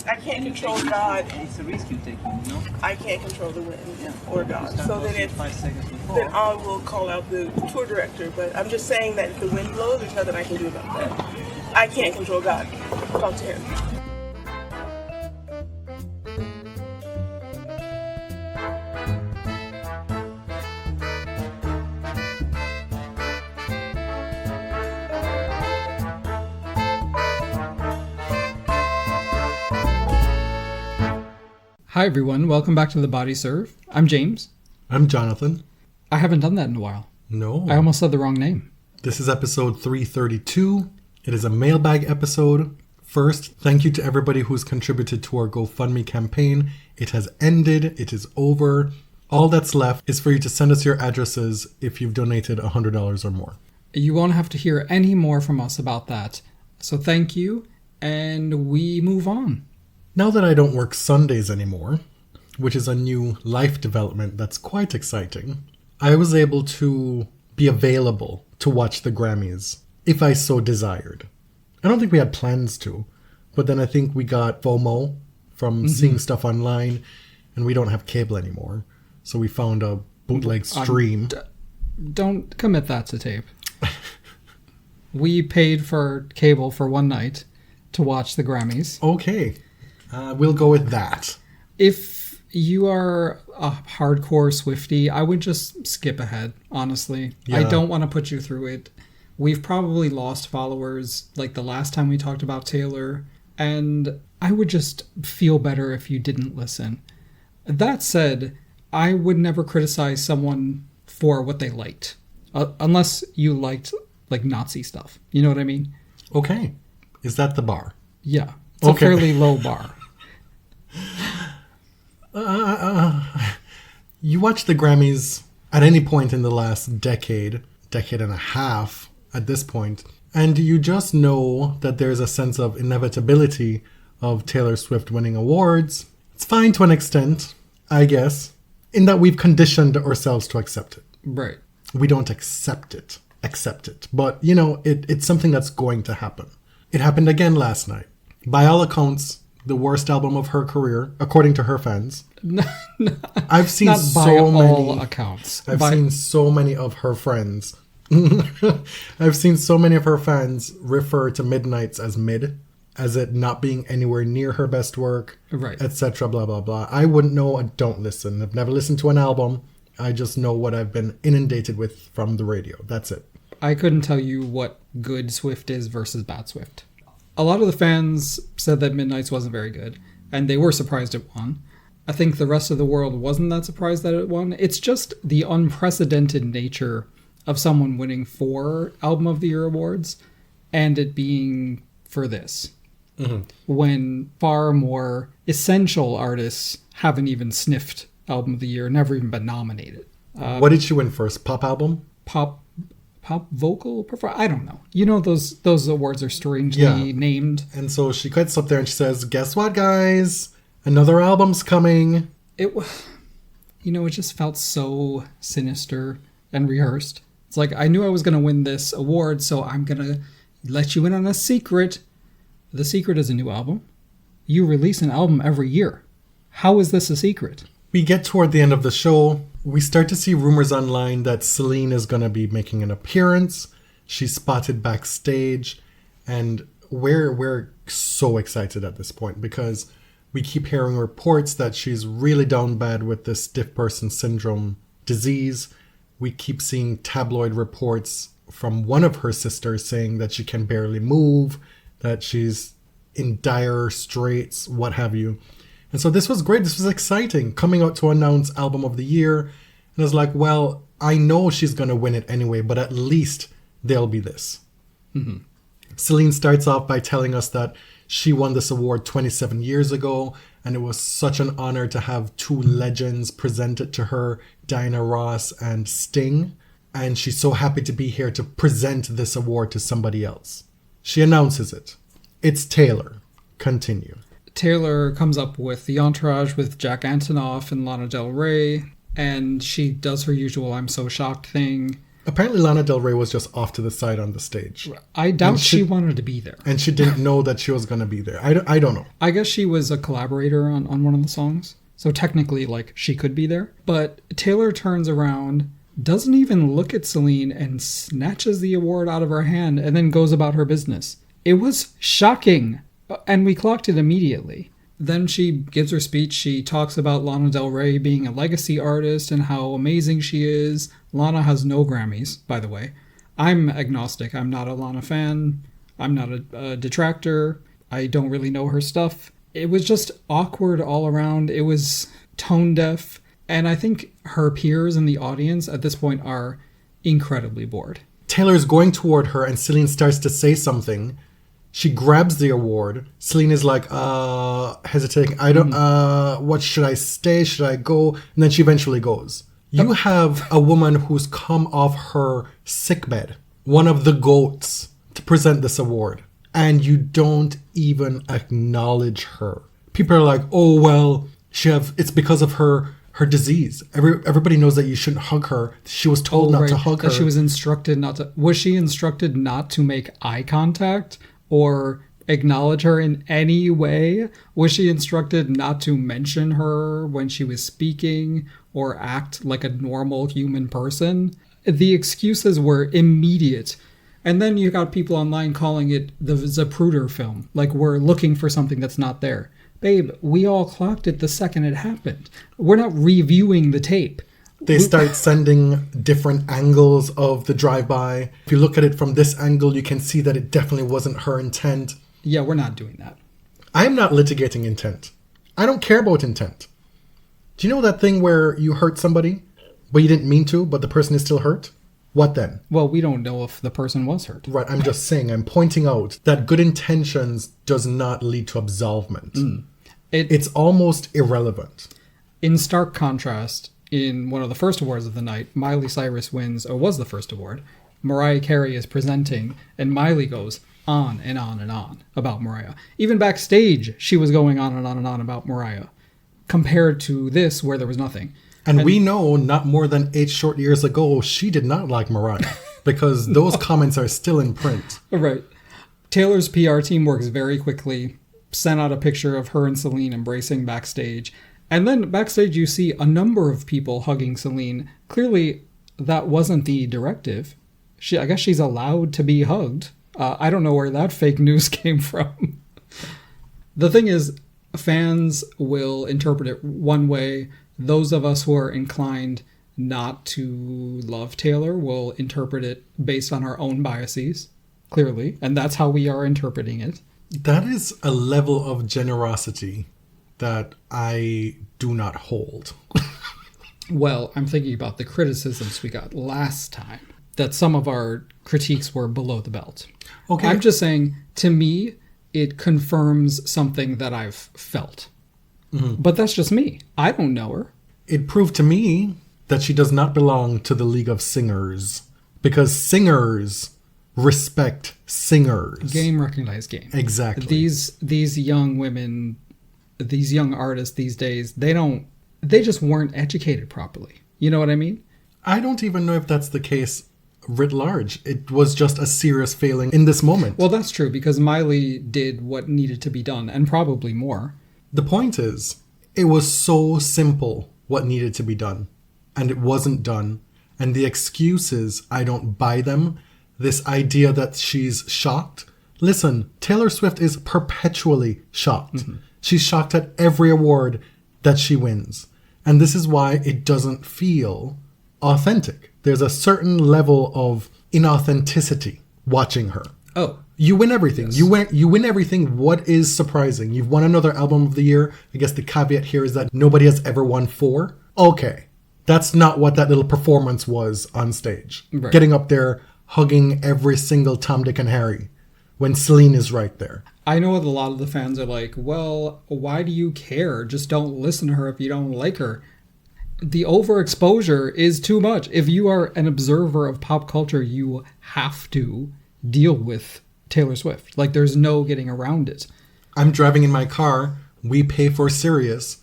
I can't control God. It's a risk you're taking, you know? I can't control the wind or God. Just So then 5 seconds before. then I will call out the tour director. But I'm just saying that if the wind blows, there's nothing I can do about that. I can't control God. Talk to him. Hi everyone, welcome back to The Body Serve. I'm James. I'm Jonathan. I haven't done that in a while. No. I almost said the wrong name. This is episode 332. It is a mailbag episode. First, thank you to everybody who's contributed to our GoFundMe campaign. It has ended. It is over. All that's left is for you to send us your addresses if you've donated $100 or more. You won't have to hear any more from us about that. So thank you, and we move on. Now that I don't work Sundays anymore, which is a new life development that's quite exciting, I was able to be available to watch the Grammys if I so desired. I don't think we had plans to, but then I think we got FOMO from seeing stuff online, and we don't have cable anymore. So we found a bootleg stream. Don't commit that to tape. We paid for cable for one night to watch the Grammys. Okay. We'll go with that. If you are a hardcore Swiftie, I would just skip ahead, honestly. Yeah. I don't want to put you through it. We've probably lost followers like the last time we talked about Taylor, and I would just feel better if you didn't listen. That said, I would never criticize someone for what they liked, unless you liked like Nazi stuff. You know what I mean? Okay. Is that the bar? Yeah. It's a fairly low bar. You watch the Grammys at any point in the last decade and a half at this point, and you just know that there's a sense of inevitability of Taylor Swift winning awards. It's fine to an extent, I guess, in that we've conditioned ourselves to accept it. Right. We don't accept it. But, you know, it's something that's going to happen. It happened again last night. By all accounts, the worst album of her career, according to her fans. I've seen Not by so many all accounts. I've seen so many of her friends. I've seen so many of her fans refer to Midnights as mid, as it not being anywhere near her best work, Right. etc. Blah blah blah. I wouldn't know. I don't listen. I've never listened to an album. I just know what I've been inundated with from the radio. That's it. I couldn't tell you what good Swift is versus bad Swift. A lot of the fans said that Midnights wasn't very good, and they were surprised it won. I think the rest of the world wasn't that surprised that it won. It's just the unprecedented nature of someone winning 4 Album of the Year awards, and it being for this. Mm-hmm. When far more essential artists haven't even sniffed Album of the Year, never even been nominated. What did she win first? Pop album? Pop vocal performance? I don't know. You know, those awards are strangely named. And so she gets up there and she says, guess what, guys? Another album's coming. It just felt so sinister and rehearsed. It's like, I knew I was going to win this award, so I'm going to let you in on a secret. The secret is a new album. You release an album every year. How is this a secret? We get toward the end of the show. We start to see rumors online that Celine is going to be making an appearance. She's spotted backstage. And we're so excited at this point because we keep hearing reports that she's really down bad with the stiff person syndrome disease. We keep seeing tabloid reports from one of her sisters saying that she can barely move, that she's in dire straits, what have you. And so this was great. This was exciting. Coming out to announce Album of the Year. And I was like, well, I know she's going to win it anyway, but at least there'll be this. Mm-hmm. Celine starts off by telling us that she won this award 27 years ago, and it was such an honor to have 2 legends present it to her, Diana Ross and Sting. And she's so happy to be here to present this award to somebody else. She announces it. It's Taylor. Continue. Taylor comes up with the entourage with Jack Antonoff and Lana Del Rey, and she does her usual I'm so shocked thing. Apparently Lana Del Rey was just off to the side on the stage. I doubt she wanted to be there. And she didn't know that she was going to be there. I don't know. I guess she was a collaborator on one of the songs. So technically, like, she could be there. But Taylor turns around, doesn't even look at Celine, and snatches the award out of her hand and then goes about her business. It was shocking. And we clocked it immediately. Then she gives her speech. She talks about Lana Del Rey being a legacy artist and how amazing she is. Lana has no Grammys, by the way. I'm agnostic. I'm not a Lana fan. I'm not a detractor. I don't really know her stuff. It was just awkward all around. It was tone deaf. And I think her peers in the audience at this point are incredibly bored. Taylor's going toward her and Celine starts to say something. She grabs the award. Celine is like, hesitating. What, should I stay? Should I go? And then she eventually goes. You have a woman who's come off her sickbed, one of the GOATs, to present this award. And you don't even acknowledge her. People are like, oh, well, it's because of her disease. Everybody knows that you shouldn't hug her. She was told not to hug her. She was instructed not to. Was she instructed not to make eye contact or acknowledge her in any way? Was she instructed not to mention her when she was speaking or act like a normal human person? The excuses were immediate. And then you got people online calling it the Zapruder film. Like, we're looking for something that's not there. Babe, we all clocked it the second it happened. We're not reviewing the tape. They start sending different angles of the drive-by. If you look at it from this angle, you can see that it definitely wasn't her intent. Yeah, we're not doing that. I'm not litigating intent. I don't care about intent. Do you know that thing where you hurt somebody, but you didn't mean to, but the person is still hurt? What then? Well, we don't know if the person was hurt. Right, I'm just saying, I'm pointing out that good intentions does not lead to absolvement. It's almost irrelevant. In stark contrast, in one of the first awards of the night, Miley Cyrus wins, or was the first award. Mariah Carey is presenting, and Miley goes on and on and on about Mariah. Even backstage, she was going on and on and on about Mariah, compared to this, where there was nothing. And we know not more than 8 short years ago, she did not like Mariah, because those comments are still in print. Right. Taylor's PR team works very quickly, sent out a picture of her and Celine embracing backstage. And then backstage, you see a number of people hugging Celine. Clearly, that wasn't the directive. I guess she's allowed to be hugged. I don't know where that fake news came from. The thing is, fans will interpret it one way. Those of us who are inclined not to love Taylor will interpret it based on our own biases, clearly. And that's how we are interpreting it. That is a level of generosity that I do not hold. Well, I'm thinking about the criticisms we got last time, that some of our critiques were below the belt. Okay. I'm just saying, to me, it confirms something that I've felt. Mm-hmm. But that's just me. I don't know her. It proved to me that she does not belong to the League of Singers, because singers respect singers. Game recognized game. Exactly. These young women, these young artists these days, they just weren't educated properly. You know what I mean? I don't even know if that's the case writ large. It was just a serious failing in this moment. Well, that's true, because Miley did what needed to be done, and probably more. The point is, it was so simple what needed to be done, and it wasn't done. And the excuses, I don't buy them. This idea that she's shocked. Listen, Taylor Swift is perpetually shocked. Mm-hmm. She's shocked at every award that she wins. And this is why it doesn't feel authentic. There's a certain level of inauthenticity watching her. Oh. You win everything. Yes. You win everything. What is surprising? You've won another album of the year. I guess the caveat here is that nobody has ever won 4. Okay. That's not what that little performance was on stage. Right. Getting up there, hugging every single Tom, Dick, and Harry when Celine is right there. I know a lot of the fans are like, well, why do you care? Just don't listen to her if you don't like her. The overexposure is too much. If you are an observer of pop culture, you have to deal with Taylor Swift. Like, there's no getting around it. I'm driving in my car. We pay for Sirius.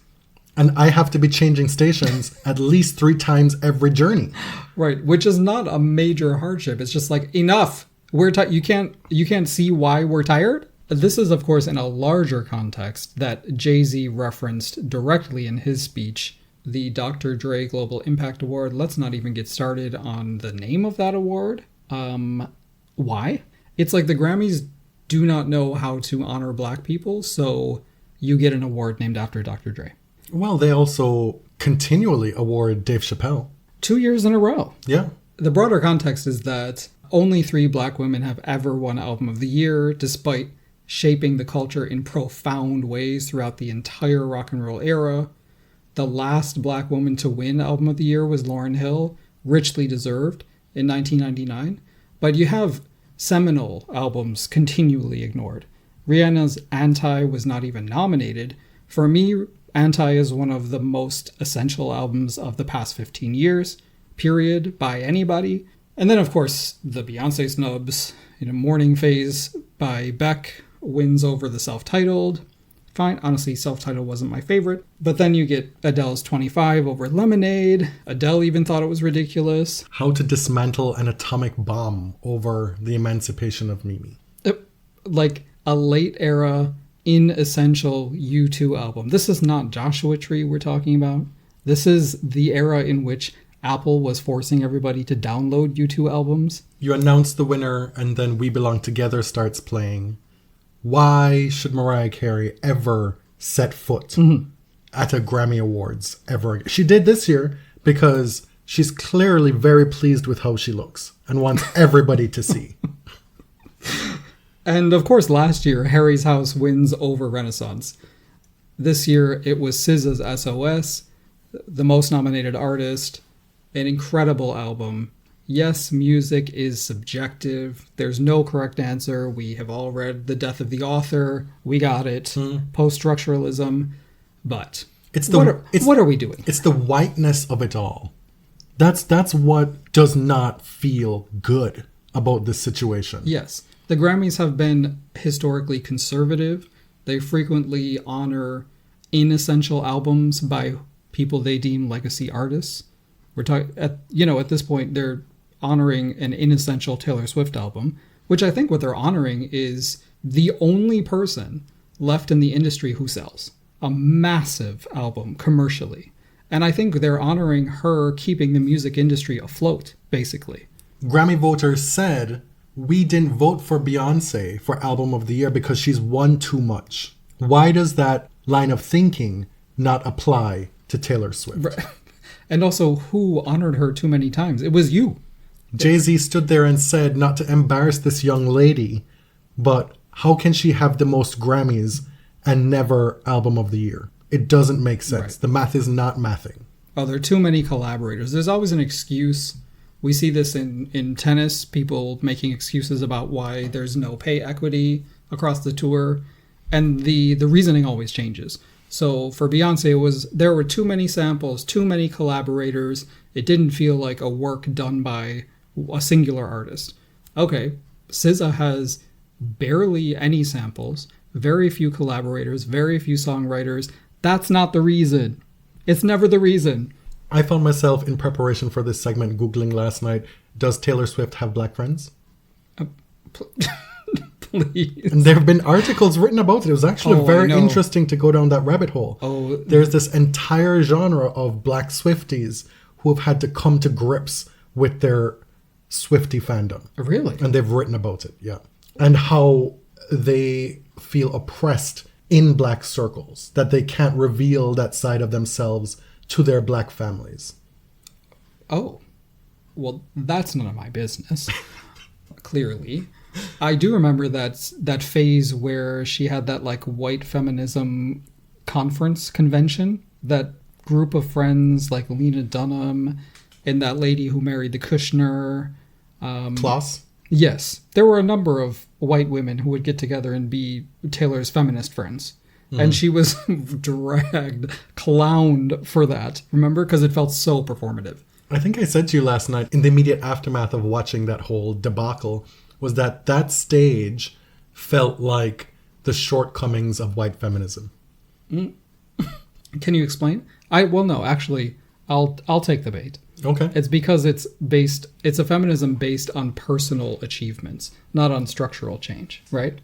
And I have to be changing stations at least 3 times every journey. Right, which is not a major hardship. It's just like, enough. You can't see why we're tired. This is, of course, in a larger context that Jay-Z referenced directly in his speech, the Dr. Dre Global Impact Award. Let's not even get started on the name of that award. Why? It's like the Grammys do not know how to honor black people, so you get an award named after Dr. Dre. Well, they also continually award Dave Chappelle. 2 years in a row. Yeah. The broader context is that only 3 black women have ever won Album of the Year, despite shaping the culture in profound ways throughout the entire rock and roll era. The last black woman to win Album of the Year was Lauryn Hill, richly deserved, in 1999. But you have seminal albums continually ignored. Rihanna's Anti was not even nominated. For me, Anti is one of the most essential albums of the past 15 years, period, by anybody. And then, of course, the Beyonce snubs. Morning Phase by Beck wins over the self-titled. Fine, honestly, self-titled wasn't my favorite. But then you get Adele's 25 over Lemonade. Adele even thought it was ridiculous. How to dismantle an atomic bomb over the emancipation of Mimi. Like a late era, inessential U2 album. This is not Joshua Tree we're talking about. This is the era in which Apple was forcing everybody to download U2 albums. You announce the winner, and then We Belong Together starts playing. Why should Mariah Carey ever set foot at a Grammy Awards ever again? She did this year because she's clearly very pleased with how she looks and wants everybody to see. And of course, last year, Harry's House wins over Renaissance. This year, it was SZA's SOS, the most nominated artist, an incredible album. Yes, music is subjective. There's no correct answer. We have all read The Death of the Author. We got it. Post-structuralism. But what are we doing? It's the whiteness of it all. That's what does not feel good about this situation. Yes. The Grammys have been historically conservative. They frequently honor inessential albums by people they deem legacy artists. We're talking at this point they're honoring an inessential Taylor Swift album, which I think what they're honoring is the only person left in the industry who sells a massive album commercially. And I think they're honoring her keeping the music industry afloat, basically. Grammy voters said, we didn't vote for Beyonce for Album of the Year because she's won too much. Why does that line of thinking not apply to Taylor Swift? Right. And also, who honored her too many times? It was you. Jay-Z stood there and said, not to embarrass this young lady, but how can she have the most Grammys and never Album of the Year? It doesn't make sense. Right. The math is not mathing. Oh, there are too many collaborators. There's always an excuse. We see this in tennis, people making excuses about why there's no pay equity across the tour. And the reasoning always changes. So for Beyonce, there were too many samples, too many collaborators. It didn't feel like a work done by a singular artist. Okay, SZA has barely any samples, very few collaborators, very few songwriters. That's not the reason. It's never the reason. I found myself in preparation for this segment Googling last night, does Taylor Swift have black friends? Please. And there have been articles written about it. It was actually very interesting to go down that rabbit hole. Oh, there's this entire genre of black Swifties who have had to come to grips with their Swiftie fandom. Really? And they've written about it, yeah. And how they feel oppressed in black circles, that they can't reveal that side of themselves to their black families. Oh, well, that's none of my business, clearly. I do remember that phase where she had that like white feminism convention, that group of friends like Lena Dunham and that lady who married the Kushner. Kloss? Yes. There were a number of white women who would get together and be Taylor's feminist friends. Mm. And she was clowned for that. Remember? Because it felt so performative. I think I said to you last night, in the immediate aftermath of watching that whole debacle, was that stage felt like the shortcomings of white feminism. Mm. Can you explain? Well, no, actually, I'll take the bait. Okay. It's because it's a feminism based on personal achievements, not on structural change, right?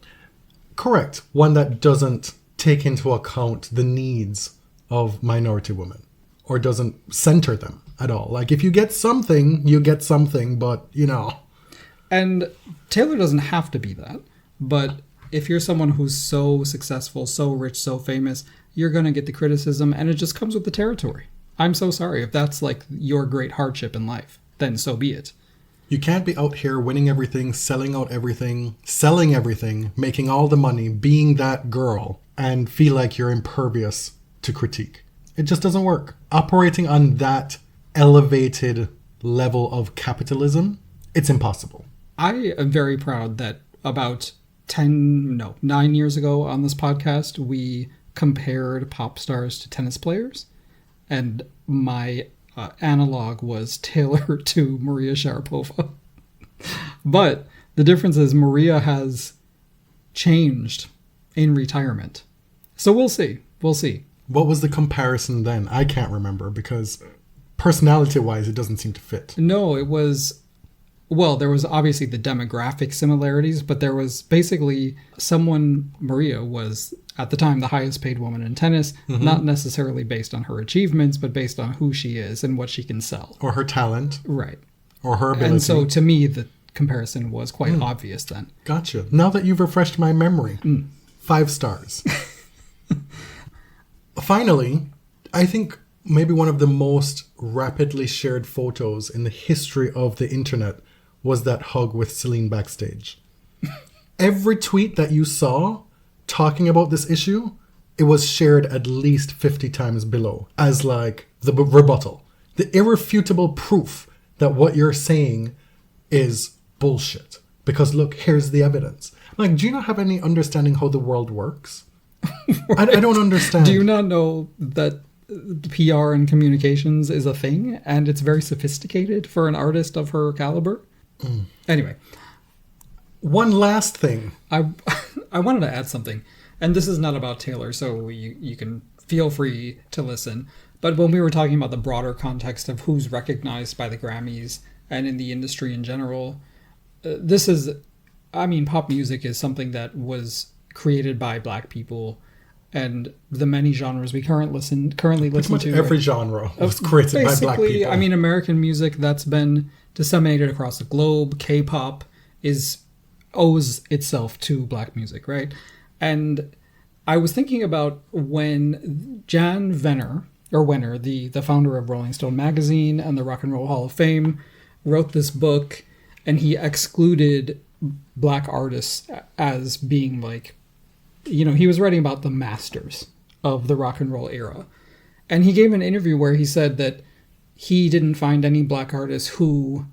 Correct. One that doesn't take into account the needs of minority women or doesn't center them at all. Like, if you get something, you get something, but, you know. And Taylor doesn't have to be that, but if you're someone who's so successful, so rich, so famous, you're going to get the criticism, and it just comes with the territory. I'm so sorry. If that's like your great hardship in life, then so be it. You can't be out here winning everything, selling out everything, selling everything, making all the money, being that girl, and feel like you're impervious to critique. It just doesn't work. Operating on that elevated level of capitalism, it's impossible. I am very proud that about 9 years ago on this podcast, we compared pop stars to tennis players. And my analog was Taylor to Maria Sharapova. But the difference is Maria has changed in retirement. So we'll see. We'll see. What was the comparison then? I can't remember because personality-wise, it doesn't seem to fit. No, it was... Well, there was obviously the demographic similarities, but there was basically Maria was at the time the highest paid woman in tennis, not necessarily based on her achievements, but based on who she is and what she can sell. Or her talent. Right. Or her ability. And so to me, the comparison was quite obvious then. Gotcha. Now that you've refreshed my memory, 5 stars. Finally, I think maybe one of the most rapidly shared photos in the history of the internet was that hug with Celine backstage. Every tweet that you saw talking about this issue, it was shared at least 50 times below as like the rebuttal, the irrefutable proof that what you're saying is bullshit. Because look, here's the evidence. Like, do you not have any understanding how the world works? I don't understand. Do you not know that PR and communications is a thing and it's very sophisticated for an artist of her caliber? Anyway. One last thing. I wanted to add something. And this is not about Taylor, so you can feel free to listen. But when we were talking about the broader context of who's recognized by the Grammys and in the industry in general, pop music is something that was created by Black people, and the many genres we currently listen to. Every genre was created by Black people. American music that's been disseminated across the globe, K-pop, owes itself to Black music, right? And I was thinking about when Jan Wenner, the founder of Rolling Stone magazine and the Rock and Roll Hall of Fame, wrote this book, and he excluded Black artists as being like, he was writing about the masters of the rock and roll era. And he gave an interview where he said that he didn't find any Black artists who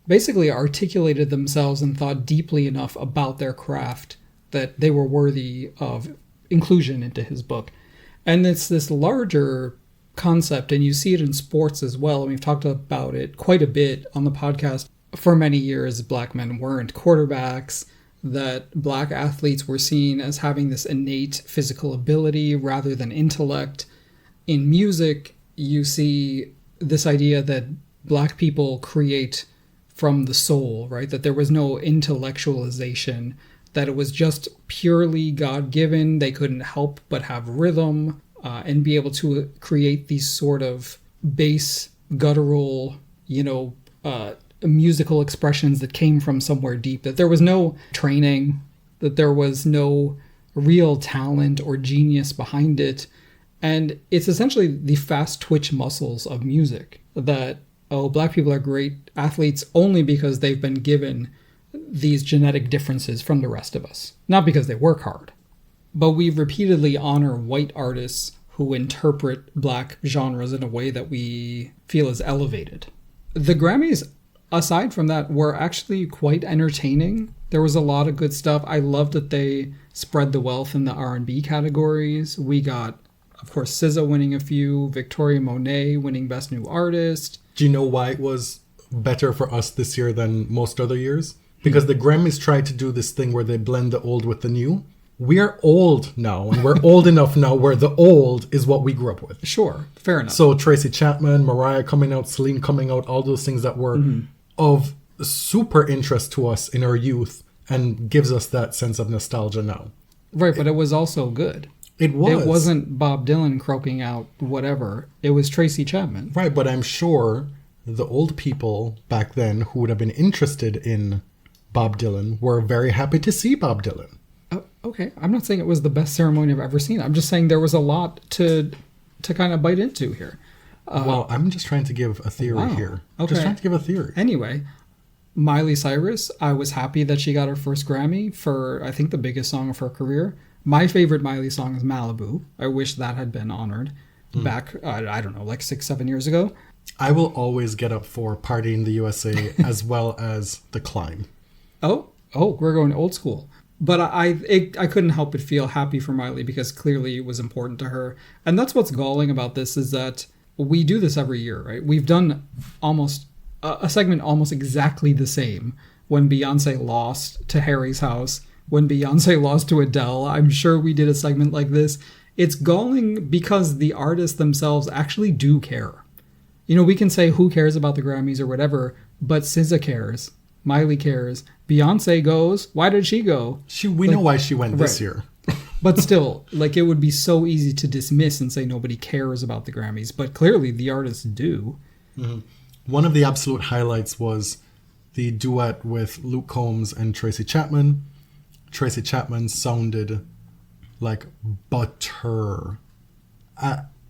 basically articulated themselves and thought deeply enough about their craft that they were worthy of inclusion into his book. And it's this larger concept, and you see it in sports as well. And we've talked about it quite a bit on the podcast. For many years, Black men weren't quarterbacks, that Black athletes were seen as having this innate physical ability rather than intellect. In music, you see this idea that Black people create from the soul, right? That there was no intellectualization, that it was just purely God-given. They couldn't help but have rhythm and be able to create these sort of bass, guttural, musical expressions that came from somewhere deep, that there was no training, that there was no real talent or genius behind it. And it's essentially the fast twitch muscles of music that, Black people are great athletes only because they've been given these genetic differences from the rest of us, not because they work hard. But we repeatedly honor white artists who interpret Black genres in a way that we feel is elevated. The Grammys, aside from that, were actually quite entertaining. There was a lot of good stuff. I love that they spread the wealth in the R&B categories. We got, of course, SZA winning a few, Victoria Monet winning Best New Artist. Do you know why it was better for us this year than most other years? Because the Grammys tried to do this thing where they blend the old with the new. we're old now, and we're old enough now where the old is what we grew up with. Sure, fair enough. So Tracy Chapman, Mariah coming out, Celine coming out, all those things that were of super interest to us in our youth and gives us that sense of nostalgia now. Right, but it was also good. It was. It wasn't Bob Dylan croaking out whatever. It was Tracy Chapman. Right, but I'm sure the old people back then who would have been interested in Bob Dylan were very happy to see Bob Dylan. Okay, I'm not saying it was the best ceremony I've ever seen. I'm just saying there was a lot to kind of bite into here. Well, I'm just trying to give a theory here. Okay. Just trying to give a theory. Anyway, Miley Cyrus, I was happy that she got her first Grammy for, I think, the biggest song of her career. My favorite Miley song is Malibu. I wish that had been honored back, I don't know, like 6-7 years ago. I will always get up for Party in the USA as well as The Climb. Oh, we're going old school. But I couldn't help but feel happy for Miley because clearly it was important to her. And that's what's galling about this is that we do this every year, right? We've done almost a segment almost exactly the same when Beyonce lost to Harry's House, when Beyonce lost to Adele. I'm sure we did a segment like this. It's galling because the artists themselves actually do care. You know, we can say who cares about the Grammys or whatever, but SZA cares. Miley cares. Beyonce goes. Why did she go? We know why she went this right. year. But still, like, it would be so easy to dismiss and say nobody cares about the Grammys. But clearly the artists do. Mm-hmm. One of the absolute highlights was the duet with Luke Combs and Tracy Chapman. Tracy Chapman sounded like butter.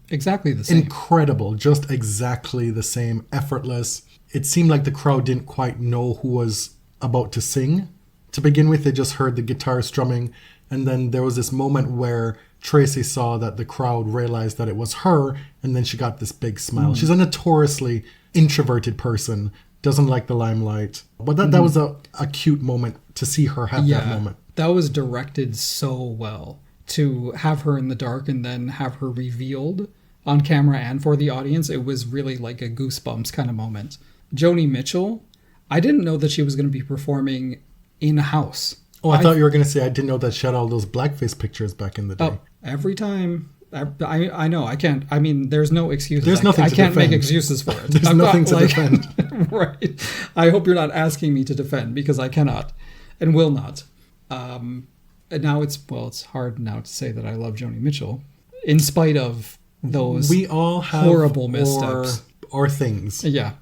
Exactly the same. Incredible. Just exactly the same. Effortless. It seemed like the crowd didn't quite know who was about to sing. To begin with, they just heard the guitar strumming. And then there was this moment where Tracy saw that the crowd realized that it was her. And then she got this big smile. She's a notoriously introverted person. Doesn't like the limelight. But that was a cute moment to see her have that moment. That was directed so well. To have her in the dark and then have her revealed on camera and for the audience. It was really like a goosebumps kind of moment. Joni Mitchell, I didn't know that she was going to be performing in-house. Oh, I thought you were going to say I didn't know that she had all those blackface pictures back in the day. Oh, every time. I know, I can't. I mean, there's no excuses. There's nothing to defend. I can't make excuses for it. There's nothing to defend. Right. I hope you're not asking me to defend because I cannot and will not. And now it's hard now to say that I love Joni Mitchell in spite of those we all have horrible missteps. Or things. Yeah.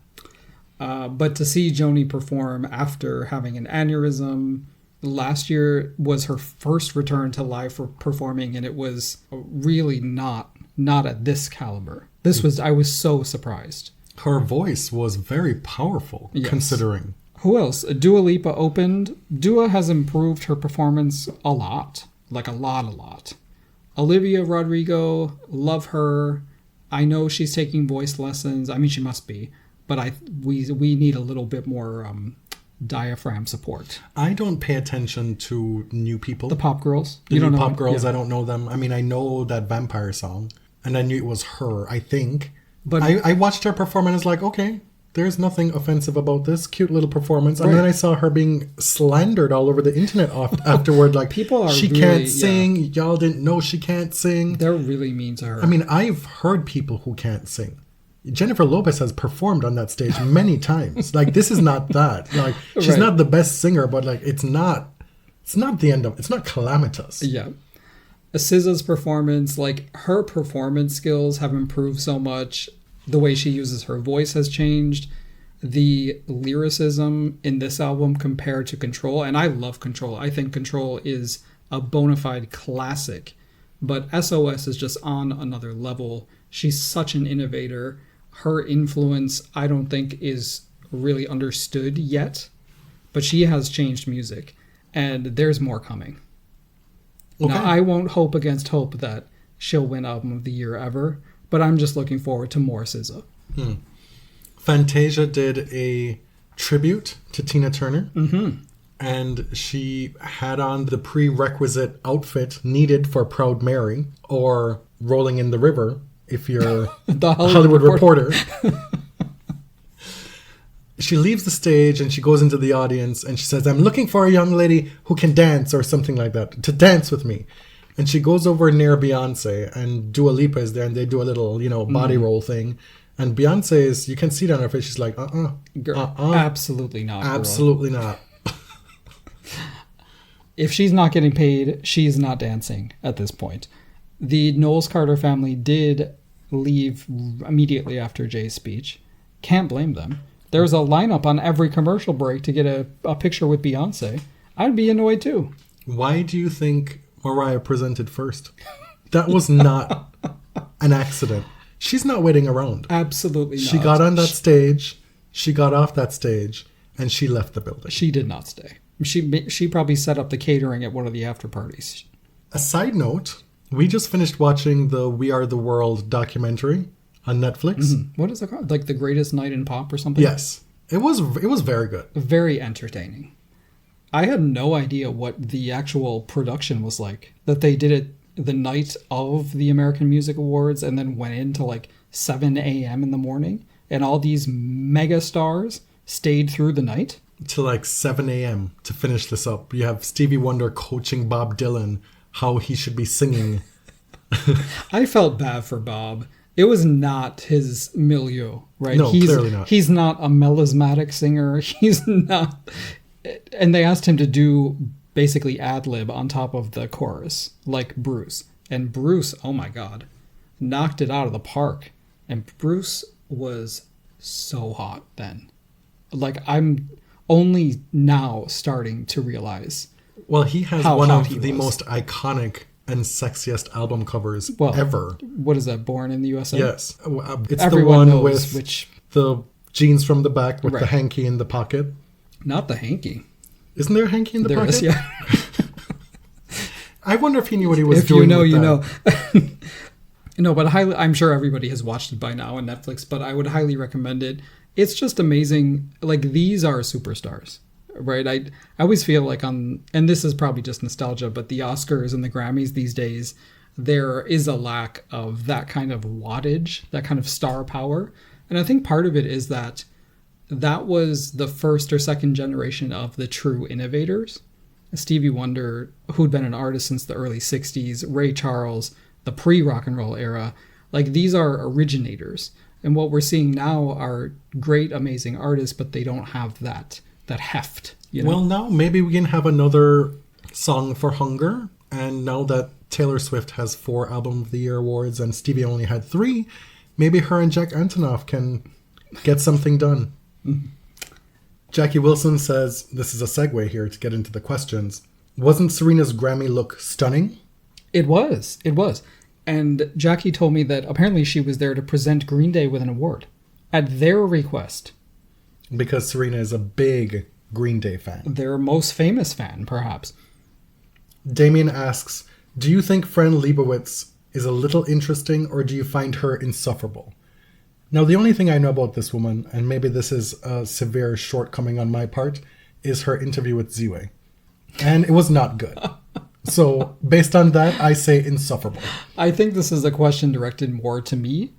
But to see Joni perform after having an aneurysm, last year was her first return to live for performing, and it was really not at this caliber. I was so surprised. Her voice was very powerful, considering. Who else? Dua Lipa opened. Dua has improved her performance a lot. Like a lot. Olivia Rodrigo, love her. I know she's taking voice lessons. I mean, she must be. But we need a little bit more diaphragm support. I don't pay attention to new people. The pop girls? You don't know pop girls, yeah. I don't know them. I mean, I know that vampire song. And I knew it was her, I think. But I watched her perform and I was like, okay, there's nothing offensive about this. Cute little performance. And then I saw her being slandered all over the internet afterward. Like, she can't sing. Y'all didn't know she can't sing. They're really mean to her. I mean, I've heard people who can't sing. Jennifer Lopez has performed on that stage many times. Like, this is not that. Like, she's not the best singer, but like, it's not the end of, it's not calamitous. Yeah. SZA's performance, like, her performance skills have improved so much. The way she uses her voice has changed. The lyricism in this album compared to Control, and I love Control. I think Control is a bona fide classic, but SOS is just on another level. She's such an innovator. Her influence, I don't think, is really understood yet, but she has changed music, and there's more coming. Okay. Now, I won't hope against hope that she'll win Album of the Year ever, but I'm just looking forward to more SZA. Fantasia did a tribute to Tina Turner, and she had on the prerequisite outfit needed for Proud Mary, or Rolling in the River, if you're the Hollywood Reporter. she leaves the stage and she goes into the audience and she says, I'm looking for a young lady who can dance or something like that, to dance with me. And she goes over near Beyonce, and Dua Lipa is there, and they do a little, body roll thing. And Beyonce is, you can see it on her face, she's like, Girl, absolutely not. absolutely not. If she's not getting paid, she's not dancing at this point. The Knowles Carter family did leave immediately after Jay's speech. Can't blame them. There's a lineup on every commercial break to get a picture with Beyonce. I'd be annoyed too. Why do you think Mariah presented first? That was not an accident. She's not waiting around. Absolutely not. She got on that stage, she got off that stage, and she left the building. She did not stay. She probably set up the catering at one of the after parties. A side note, we just finished watching the We Are the World documentary on Netflix. Mm-hmm. What is it called? Like The Greatest Night in Pop or something? Yes. It was very good. Very entertaining. I had no idea what the actual production was like. That they did it the night of the American Music Awards and then went into like 7 a.m. in the morning. And all these mega stars stayed through the night. To like 7 a.m. to finish this up. You have Stevie Wonder coaching Bob Dylan how he should be singing. I felt bad for Bob. It was not his milieu, right? No, clearly not. He's not a melismatic singer. He's not... And they asked him to do basically ad-lib on top of the chorus, like Bruce. And Bruce, oh my God, knocked it out of the park. And Bruce was so hot then. Like, I'm only now starting to realice. Well, he has how one hot of he the was. most iconic and sexiest album covers Well, ever. What is that, Born in the USA? Yes. It's Everyone the one knows with which... the jeans from the back with the Right. hanky in the pocket. Not the hanky. Isn't there a hanky in the There pocket? is, yeah. I wonder if he knew what he was If doing. you know, with you that. know. No, but I'm sure everybody has watched it by now on Netflix, but I would highly recommend it. It's just amazing. Like, these are superstars, right? I always feel like and this is probably just nostalgia, but the Oscars and the Grammys these days, there is a lack of that kind of wattage, that kind of star power. And I think part of it is that was the first or second generation of the true innovators. Stevie Wonder, who'd been an artist since the early 60s, Ray Charles, the pre-rock and roll era, like, these are originators. And what we're seeing now are great, amazing artists, but they don't have that heft. You know? Well, now maybe we can have another song for Hunger. And now that Taylor Swift has 4 Album of the Year awards and Stevie only had 3, maybe her and Jack Antonoff can get something done. Mm-hmm. Jackie Wilson says, this is a segue here to get into the questions. Wasn't Serena's Grammy look stunning? It was. And Jackie told me that apparently she was there to present Green Day with an award at their request. Because Serena is a big Green Day fan. Their most famous fan, perhaps. Damien asks, do you think Fran Lebowitz is a little interesting or do you find her insufferable? Now, the only thing I know about this woman, and maybe this is a severe shortcoming on my part, is her interview with Ziwe. And it was not good. So, based on that, I say insufferable. I think this is a question directed more to me.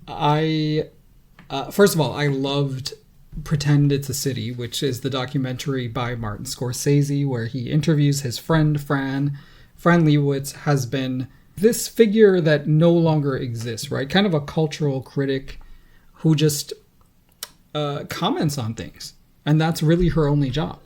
First of all, I loved Pretend It's a City, which is the documentary by Martin Scorsese, where he interviews his friend Fran. Fran Lebowitz has been this figure that no longer exists, right? Kind of a cultural critic who just comments on things. And that's really her only job.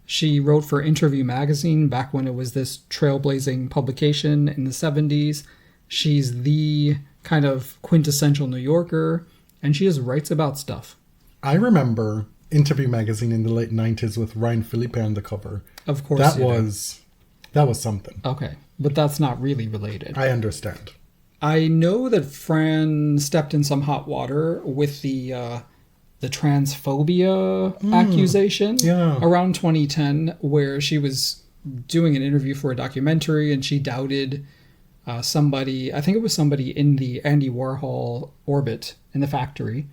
She wrote for Interview magazine back when it was this trailblazing publication in the 70s. She's the kind of quintessential New Yorker, and she just writes about stuff. I remember Interview magazine in the late 90s with Ryan Phillippe on the cover. Of course. That was something. Okay, but that's not really related. I understand. I know that Fran stepped in some hot water with the transphobia accusation around 2010, where she was doing an interview for a documentary and she doubted somebody, I think it was somebody in the Andy Warhol orbit in the factory,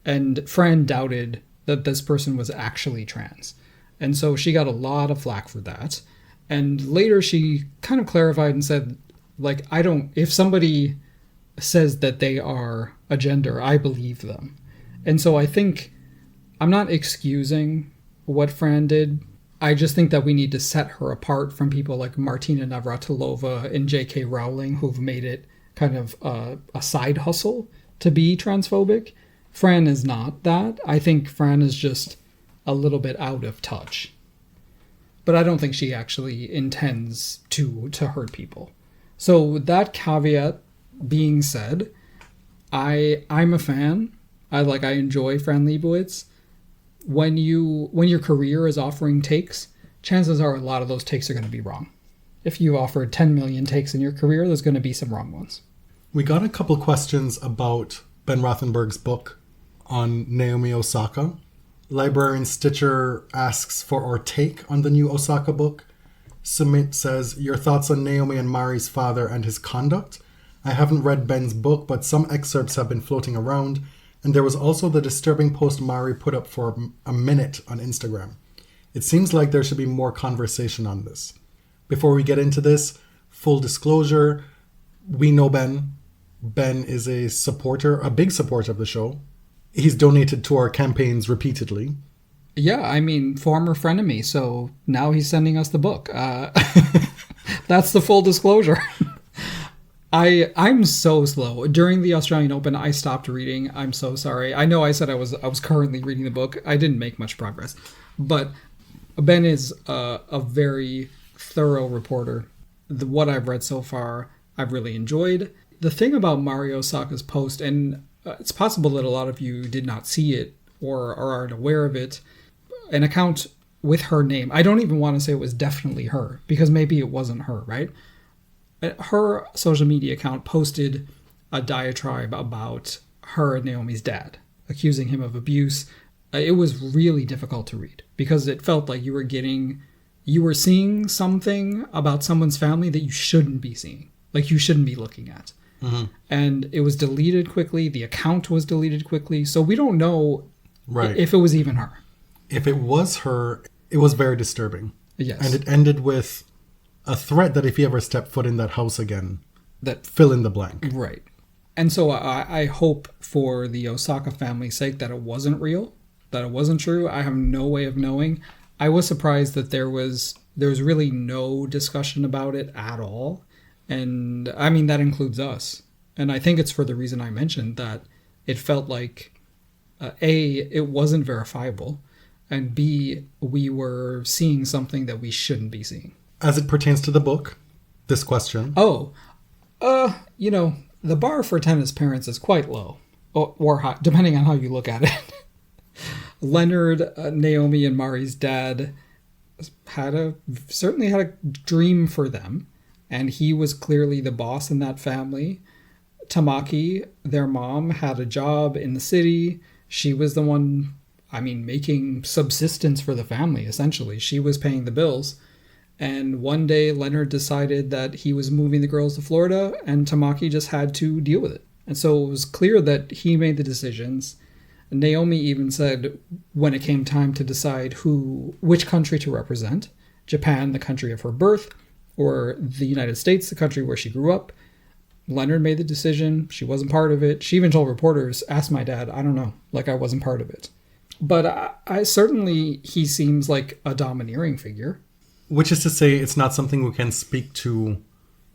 and Fran doubted that this person was actually trans. And so she got a lot of flack for that. And later she kind of clarified and said, like, if somebody says that they are a gender, I believe them. And so I think I'm not excusing what Fran did. I just think that we need to set her apart from people like Martina Navratilova and J.K. Rowling, who've made it kind of a side hustle to be transphobic. Fran is not that. I think Fran is just a little bit out of touch. But I don't think she actually intends to hurt people. So with that caveat being said, I'm a fan. I enjoy Fran Lebowitz. When your career is offering takes, chances are a lot of those takes are going to be wrong. If you offered 10 million takes in your career, there's going to be some wrong ones. We got a couple questions about Ben Rothenberg's book on Naomi Osaka. Librarian Stitcher asks for our take on the new Osaka book. Sumit says, your thoughts on Naomi and Mari's father and his conduct? I haven't read Ben's book, but some excerpts have been floating around. And there was also the disturbing post Mari put up for a minute on Instagram. It seems like there should be more conversation on this. Before we get into this, full disclosure, we know Ben. Ben is a big supporter of the show. He's donated to our campaigns repeatedly. Yeah, I mean, former frenemy, so now he's sending us the book. That's the full disclosure. I'm so slow. During the Australian Open, I stopped reading. I'm so sorry. I know I said I was currently reading the book. I didn't make much progress. But Ben is a very thorough reporter. What I've read so far, I've really enjoyed. The thing about Mari Osaka's post, and it's possible that a lot of you did not see it or aren't aware of it, an account with her name. I don't even want to say it was definitely her, because maybe it wasn't her, right? Her social media account posted a diatribe about her and Naomi's dad, accusing him of abuse. It was really difficult to read because it felt like you were seeing something about someone's family that you shouldn't be seeing, like you shouldn't be looking at. Mm-hmm. And it was deleted quickly. The account was deleted quickly. So we don't know if it was even her. If it was her, it was very disturbing. Yes. And it ended with a threat that if you ever step foot in that house again, that fill in the blank. Right. And so I hope for the Osaka family's sake that it wasn't real, that it wasn't true. I have no way of knowing. I was surprised that there was really no discussion about it at all. And I mean, that includes us. And I think it's for the reason I mentioned, that it felt like, A, it wasn't verifiable, and B, we were seeing something that we shouldn't be seeing. As it pertains to the book, this question. The bar for tennis parents is quite low, or high, depending on how you look at it. Leonard, Naomi, and Mari's dad certainly had a dream for them, and he was clearly the boss in that family. Tamaki, their mom, had a job in the city. She was the one, making subsistence for the family, essentially. She was paying the bills. And one day, Leonard decided that he was moving the girls to Florida, and Tamaki just had to deal with it. And so it was clear that he made the decisions. Naomi even said when it came time to decide which country to represent, Japan, the country of her birth, or the United States, the country where she grew up, Leonard made the decision. She wasn't part of it. She even told reporters, ask my dad, I don't know, like I wasn't part of it. But I certainly, he seems like a domineering figure. Which is to say, it's not something we can speak to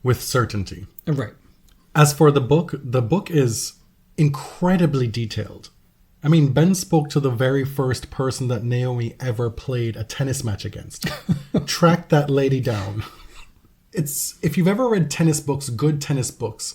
with certainty. Right. As for the book is incredibly detailed. Ben spoke to the very first person that Naomi ever played a tennis match against. Tracked that lady down. If you've ever read tennis books, good tennis books,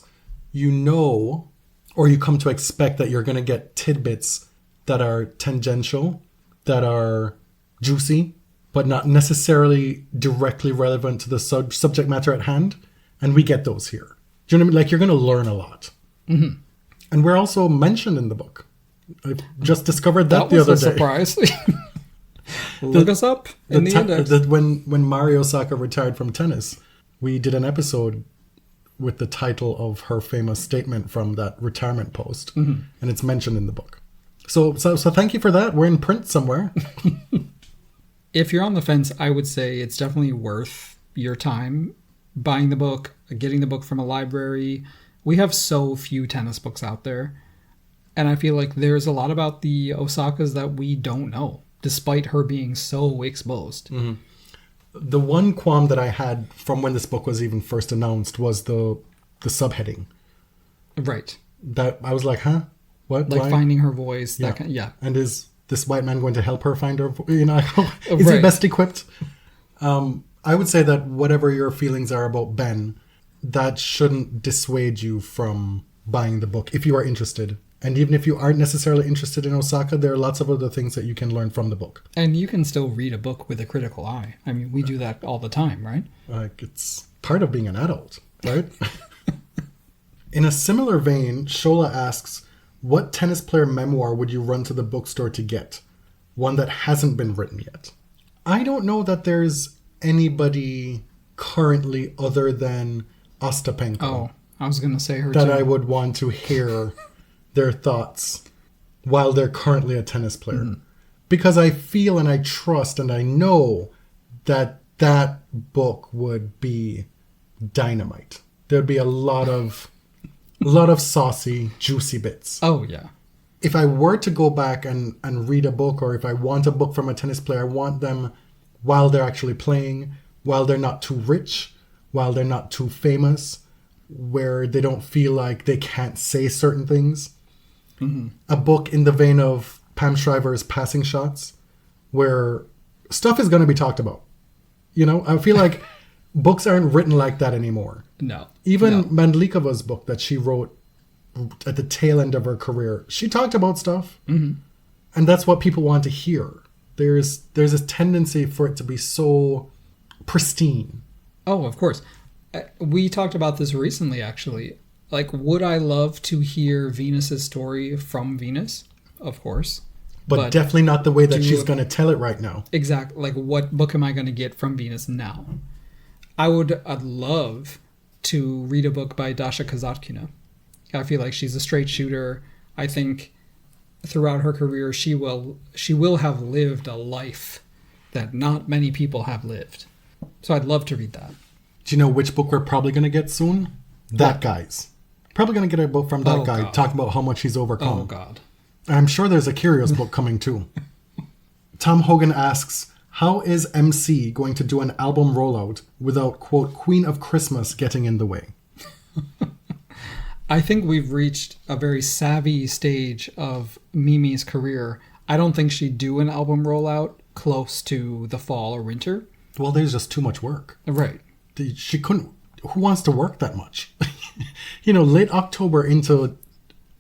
you know, or you come to expect that you're going to get tidbits that are tangential, that are juicy, but not necessarily directly relevant to the subject matter at hand. And we get those here. Do you know what I mean? Like, you're going to learn a lot. Mm-hmm. And we're also mentioned in the book. I just discovered that the other day. That was a surprise. Look us up in the index. When Mari Osaka retired from tennis, we did an episode with the title of her famous statement from that retirement post. Mm-hmm. And it's mentioned in the book. So thank you for that. We're in print somewhere. If you're on the fence, I would say it's definitely worth your time buying the book, getting the book from a library. We have so few tennis books out there. And I feel like there's a lot about the Osakas that we don't know, despite her being so exposed. The one qualm that I had from when this book was even first announced was the subheading. Right. That I was like, huh? What? Like Why? finding her voice, Yeah. that kind yeah. And is this white man going to help her find her is he Right. best equipped? I would say that whatever your feelings are about Ben, that shouldn't dissuade you from buying the book if you are interested. And even if you aren't necessarily interested in Osaka, there are lots of other things that you can learn from the book. And you can still read a book with a critical eye. I mean, we do that all the time, right? Like, it's part of being an adult, right? In a similar vein, Shola asks, what tennis player memoir would you run to the bookstore to get? One that hasn't been written yet. I don't know that there's anybody currently other than Ostapenko Oh, I was going to say her that too. I would want to hear their thoughts while they're currently a tennis player. Because I feel and I trust and I know that that book would be dynamite. There'd be a lot of saucy, juicy bits. Oh, yeah. If I were to go back and read a book, or if I want a book from a tennis player, I want them while they're actually playing, while they're not too rich, while they're not too famous, where they don't feel like they can't say certain things. A book in the vein of Pam Shriver's Passing Shots, where stuff is going to be talked about. You know, I feel like books aren't written like that anymore. No. Even No. Mandlikova's book that she wrote at the tail end of her career, she talked about stuff. And that's what people want to hear. There's a tendency for it to be so pristine. Oh, of course. We talked about this recently, actually. Like, would I love to hear Venus's story from Venus? Of course. But definitely not the way that do she's you- going to tell it right now. Exactly. Like, what book am I going to get from Venus now? I'd love to read a book by Dasha Kazatkina. I feel like she's a straight shooter. I think throughout her career, she will have lived a life that not many people have lived. So I'd love to read that. Do you know which book we're probably going to get soon? That Guy's. Probably going to get a book from that Oh, guy God. talking about how much he's overcome. Oh, God. I'm sure there's a Curious book coming too. Tom Hogan asks, how is MC going to do an album rollout without, quote, Queen of Christmas getting in the way? I think we've reached a very savvy stage of Mimi's career. I don't think she'd do an album rollout close to the fall or winter. Well, there's just too much work. Right. She couldn't. Who wants to work that much? Late October into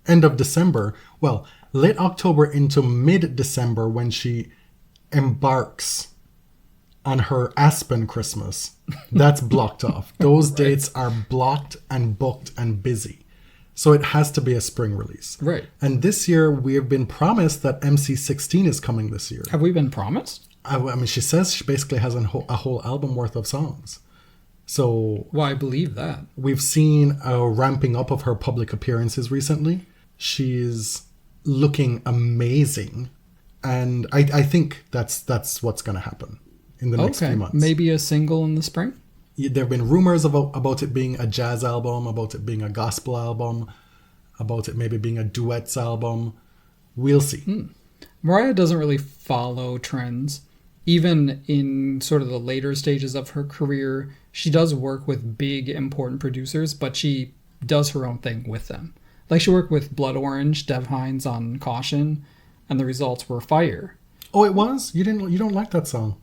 end of December. Well, late October into mid-December when she embarks on her Aspen Christmas. That's blocked off. Those dates are blocked and booked and busy. So it has to be a spring release. Right. And this year we have been promised that MC16 is coming this year. Have we been promised? I mean, she says she basically has a whole album worth of songs. So Well, I believe that. we've seen a ramping up of her public appearances recently. She's looking amazing. And I think that's what's going to happen in the next few months. Maybe a single in the spring? There have been rumors about it being a jazz album, about it being a gospel album, about it maybe being a duets album. We'll see. Mariah doesn't really follow trends. Even in sort of the later stages of her career, she does work with big, important producers, but she does her own thing with them. Like, she worked with Blood Orange, Dev Hynes on Caution, and the results were fire. Oh, it was? You don't like that song?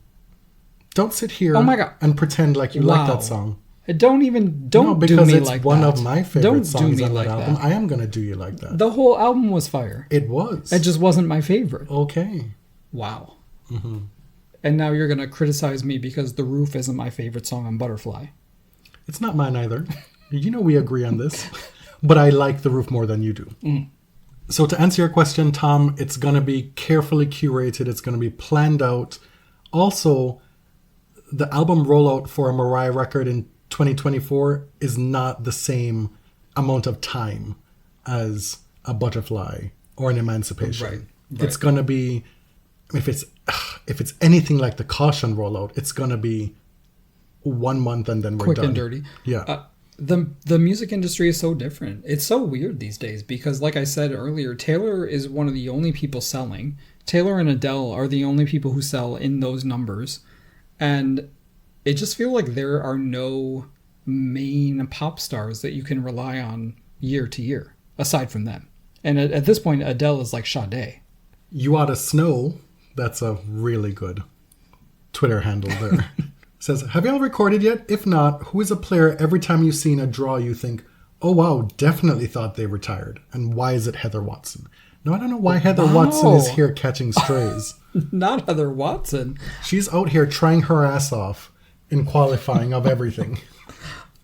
Don't sit here Oh my God. and pretend like you like Wow. that song. Don't No, do because me it's like one that. of my favorite Don't do songs me on like that album. that. I am going to do you like that. The whole album was fire. It was. It just wasn't my favorite. Okay. Wow. And now you're going to criticize me because The Roof isn't my favorite song on Butterfly. It's not mine either. We agree on this. But I like The Roof more than you do. So to answer your question, Tom, it's going to be carefully curated. It's going to be planned out. Also, the album rollout for a Mariah record in 2024 is not the same amount of time as a Butterfly or an Emancipation. Right. It's going to be, if it's anything like the Caution rollout, it's going to be 1 month and then we're Quick done. and dirty. Yeah. the music industry is so different. It's so weird these days because, like I said earlier, Taylor is one of the only people selling. Taylor and Adele are the only people who sell in those numbers. And it just feels like there are no main pop stars that you can rely on year to year, aside from them. And at this point, Adele is like Sade. You oughta Snow. That's a really good Twitter handle there. Says, have y'all recorded yet? If not, who is a player every time you've seen a draw you think, oh wow, definitely thought they retired? And why is it Heather Watson? No, I don't know why Heather Watson is here catching strays. Not Heather Watson. She's out here trying her ass off in qualifying of everything.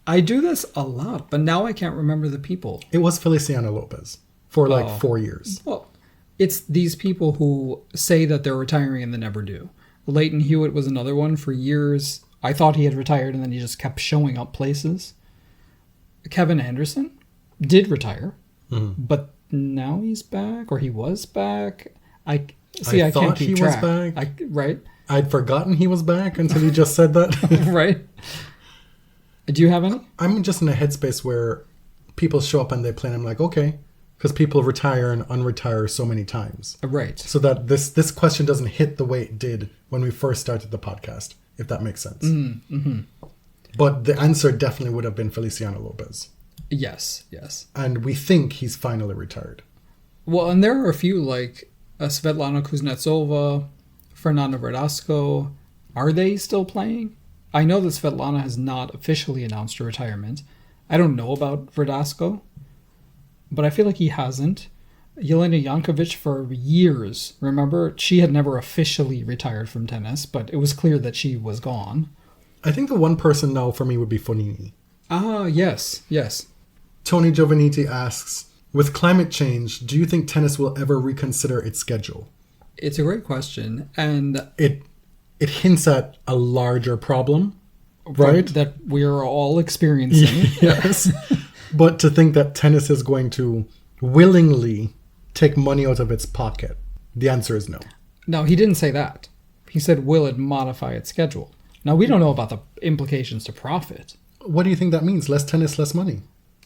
I do this a lot, but now I can't remember the people. It was Feliciano Lopez for 4 years. Well, it's these people who say that they're retiring and they never do. Leighton Hewitt was another one for years. I thought he had retired and then he just kept showing up places. Kevin Anderson did retire, but now he's back, or he was back. I can't keep track. Was back. Right? I'd forgotten he was back until you just said that. Right? Do you have any? I'm just in a headspace where people show up and they play and I'm like, okay. Because people retire and unretire so many times. Right. So that this question doesn't hit the way it did when we first started the podcast, if that makes sense. Mm-hmm. But the answer definitely would have been Feliciano Lopez. Yes. And we think he's finally retired. Well, and there are a few like Svetlana Kuznetsova, Fernanda Verdasco. Are they still playing? I know that Svetlana has not officially announced her retirement. I don't know about Verdasco, but I feel like he hasn't. Yelena Jankovic for years, remember? She had never officially retired from tennis, but it was clear that she was gone. I think the one person now for me would be Fonini. Ah, yes. Tony Giovannitti asks, with climate change, do you think tennis will ever reconsider its schedule? It's a great question, and it hints at a larger problem, right? That we're all experiencing. Yes. But to think that tennis is going to willingly take money out of its pocket, the answer is no. No, he didn't say that. He said, will it modify its schedule? Now, we don't know about the implications to profit. What do you think that means? Less tennis, less money?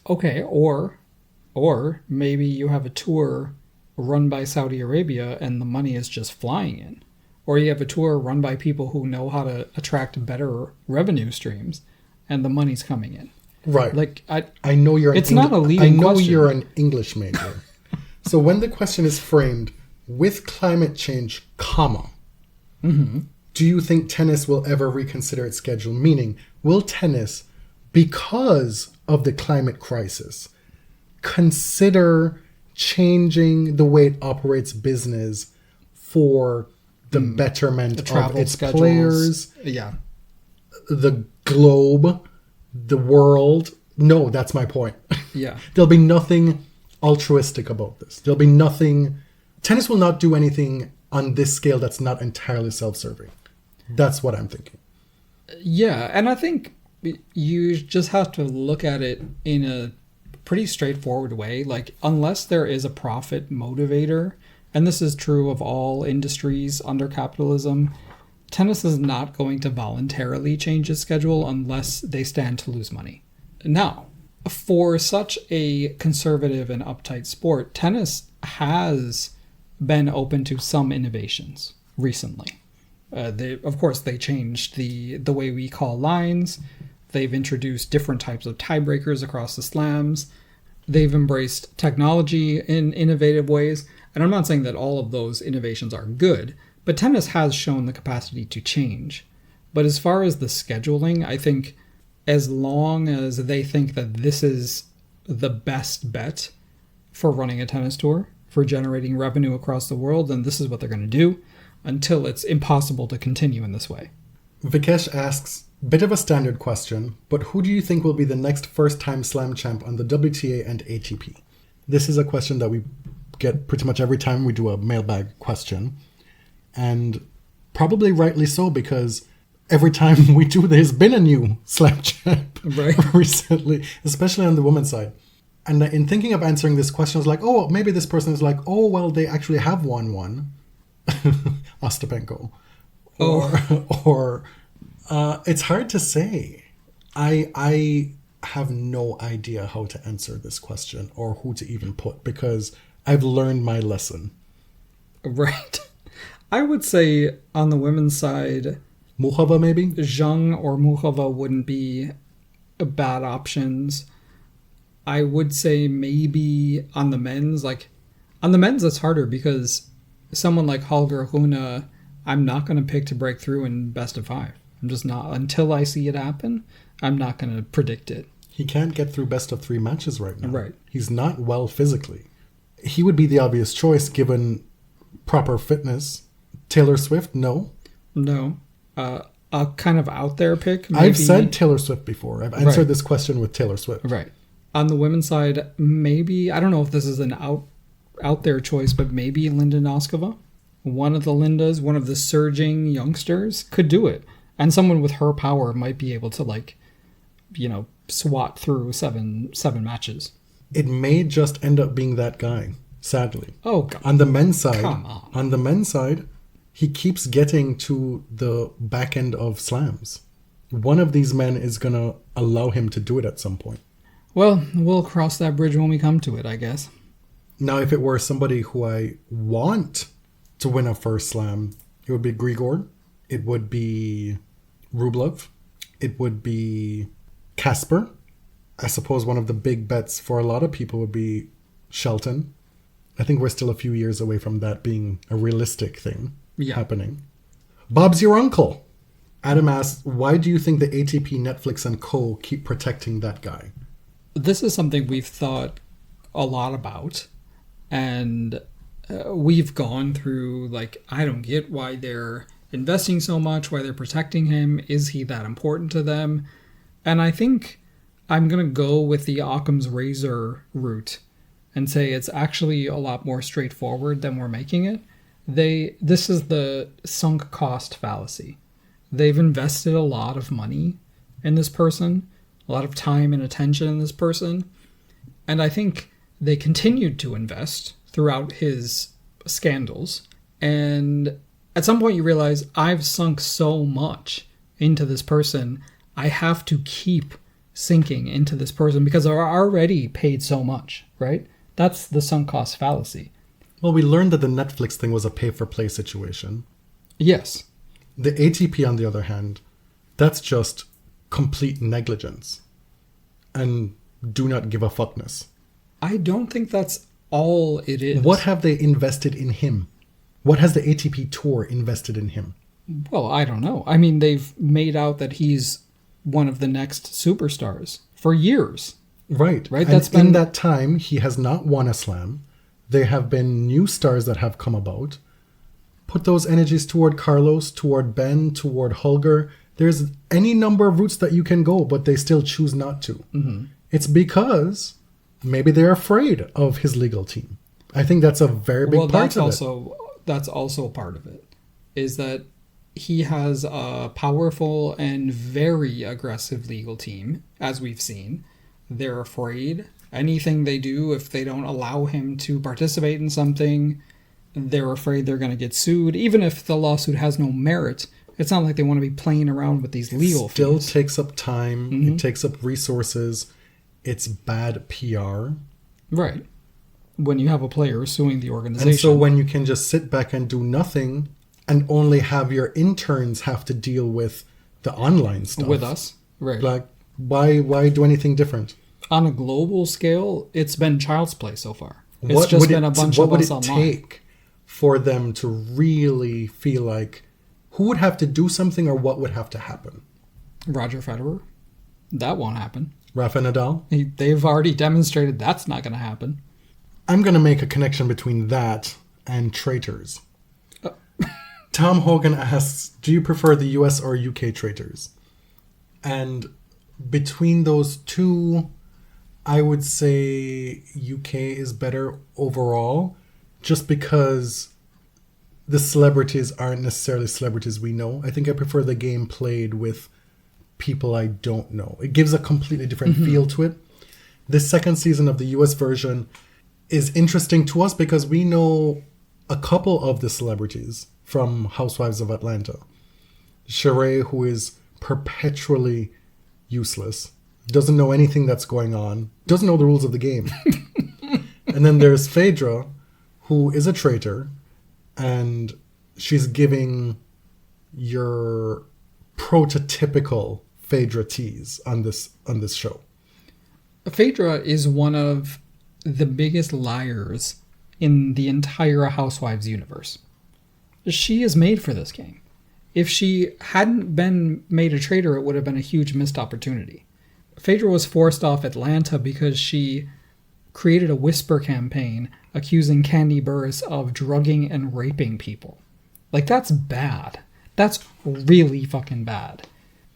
Okay, or maybe you have a tour run by Saudi Arabia and the money is just flying in. Or you have a tour run by people who know how to attract better revenue streams and the money's coming in. Right. Like I know you're it's not a leading question. I know you're an English major. So when the question is framed with climate change, do you think tennis will ever reconsider its schedule? Meaning, will tennis, because of the climate crisis, consider changing the way it operates business for the betterment of its players? Yeah. The globe, the world. No, that's my point. Yeah. There'll be nothing altruistic about this. There'll be nothing. Tennis will not do anything on this scale that's not entirely self-serving. That's what I'm thinking. Yeah, and I think you just have to look at it in a pretty straightforward way. Like, unless there is a profit motivator, and this is true of all industries under capitalism, tennis is not going to voluntarily change its schedule unless they stand to lose money. Now, for such a conservative and uptight sport, tennis has been open to some innovations recently. Of course, they changed the way we call lines. They've introduced different types of tiebreakers across the slams. They've embraced technology in innovative ways. And I'm not saying that all of those innovations are good, but tennis has shown the capacity to change. But as far as the scheduling, I think as long as they think that this is the best bet for running a tennis tour, for generating revenue across the world, then this is what they're going to do until it's impossible to continue in this way. Vikesh asks, bit of a standard question, but who do you think will be the next first-time slam champ on the WTA and ATP? This is a question that we get pretty much every time we do a mailbag question. And probably rightly so, because every time we do, there's been a new slam champ recently, especially on the women's side. And in thinking of answering this question, I was like, oh, maybe this person is like, oh, well, they actually have won one. Ostapenko. Or it's hard to say. I have no idea how to answer this question or who to even put because I've learned my lesson. Right. I would say on the women's side, Muhava maybe? Zhang or Muhava wouldn't be bad options. I would say maybe on the men's, it's harder because someone like Holger Rune, I'm not going to pick to break through in best of 5. I'm just not. Until I see it happen, I'm not going to predict it. He can't get through best of 3 matches right now. Right. He's not well physically. He would be the obvious choice given proper fitness. Taylor Swift, no. No. A kind of out there pick. Maybe. I've said Taylor Swift before. I've answered this question with Taylor Swift. Right. On the women's side, maybe, I don't know if this is an out there choice, but maybe Linda Noskova. One of the Lindas, one of the surging youngsters, could do it. And someone with her power might be able to, swat through seven matches. It may just end up being that guy, sadly. Oh, God. On the men's side, Come on. He keeps getting to the back end of slams. One of these men is going to allow him to do it at some point. Well, we'll cross that bridge when we come to it, I guess. Now, if it were somebody who I want to win a first slam, it would be Grigor. It would be Rublev. It would be Casper. I suppose one of the big bets for a lot of people would be Shelton. I think we're still a few years away from that being a realistic thing happening. Bob's your uncle. Adam asks, why do you think the ATP, Netflix, and co keep protecting that guy? This is something we've thought a lot about. And we've gone through, I don't get why they're investing so much, why they're protecting him. Is he that important to them? And I think I'm going to go with the Occam's razor route and say it's actually a lot more straightforward than we're making it. This is the sunk cost fallacy. They've invested a lot of money in this person, a lot of time and attention in this person. And I think they continued to invest throughout his scandals. And at some point you realize, I've sunk so much into this person, I have to keep sinking into this person because they're already paid so much, right? That's the sunk cost fallacy. Well, we learned that the Netflix thing was a pay-for-play situation. Yes. The ATP, on the other hand, that's just complete negligence and do not give a fuckness. I don't think that's all it is. What have they invested in him? What has the ATP Tour invested in him? Well, I don't know. I mean, they've made out that he's one of the next superstars for years. Right. Right. And in that time, he has not won a slam. There have been new stars that have come about. Put those energies toward Carlos, toward Ben, toward Holger. There's any number of routes that you can go, but they still choose not to. Mm-hmm. It's because maybe they're afraid of his legal team. I think that's a very big part of it. That's also part of it, is that he has a powerful and very aggressive legal team, as we've seen. They're afraid. Anything they do, if they don't allow him to participate in something, they're afraid they're going to get sued. Even if the lawsuit has no merit, it's not like they want to be playing around with these legal fees. It still takes up time. Mm-hmm. It takes up resources. It's bad PR. Right. When you have a player suing the organization. And so when you can just sit back and do nothing and only have your interns have to deal with the online stuff. With us. Right. Like, why do anything different? On a global scale, it's been child's play so far. It's just been a bunch of us online. What would it take for them to really feel like who would have to do something or what would have to happen? Roger Federer. That won't happen. Rafa Nadal? They've already demonstrated that's not going to happen. I'm going to make a connection between that and Traitors. Tom Hogan asks, do you prefer the US or UK Traitors? And between those two, I would say UK is better overall, just because the celebrities aren't necessarily celebrities we know. I think I prefer the game played with people I don't know. It gives a completely different feel to it. This second season of the US version is interesting to us because we know a couple of the celebrities from Housewives of Atlanta. Sheree, who is perpetually useless. doesn't know anything that's going on, doesn't know the rules of the game. And then there's Phaedra, who is a traitor, and she's giving your prototypical Phaedra tease on this show. Phaedra is one of the biggest liars in the entire Housewives universe. She is made for this game. If she hadn't been made a traitor, it would have been a huge missed opportunity. Phaedra was forced off Atlanta because she created a whisper campaign accusing Candy Burris of drugging and raping people. Like, that's bad. That's really fucking bad.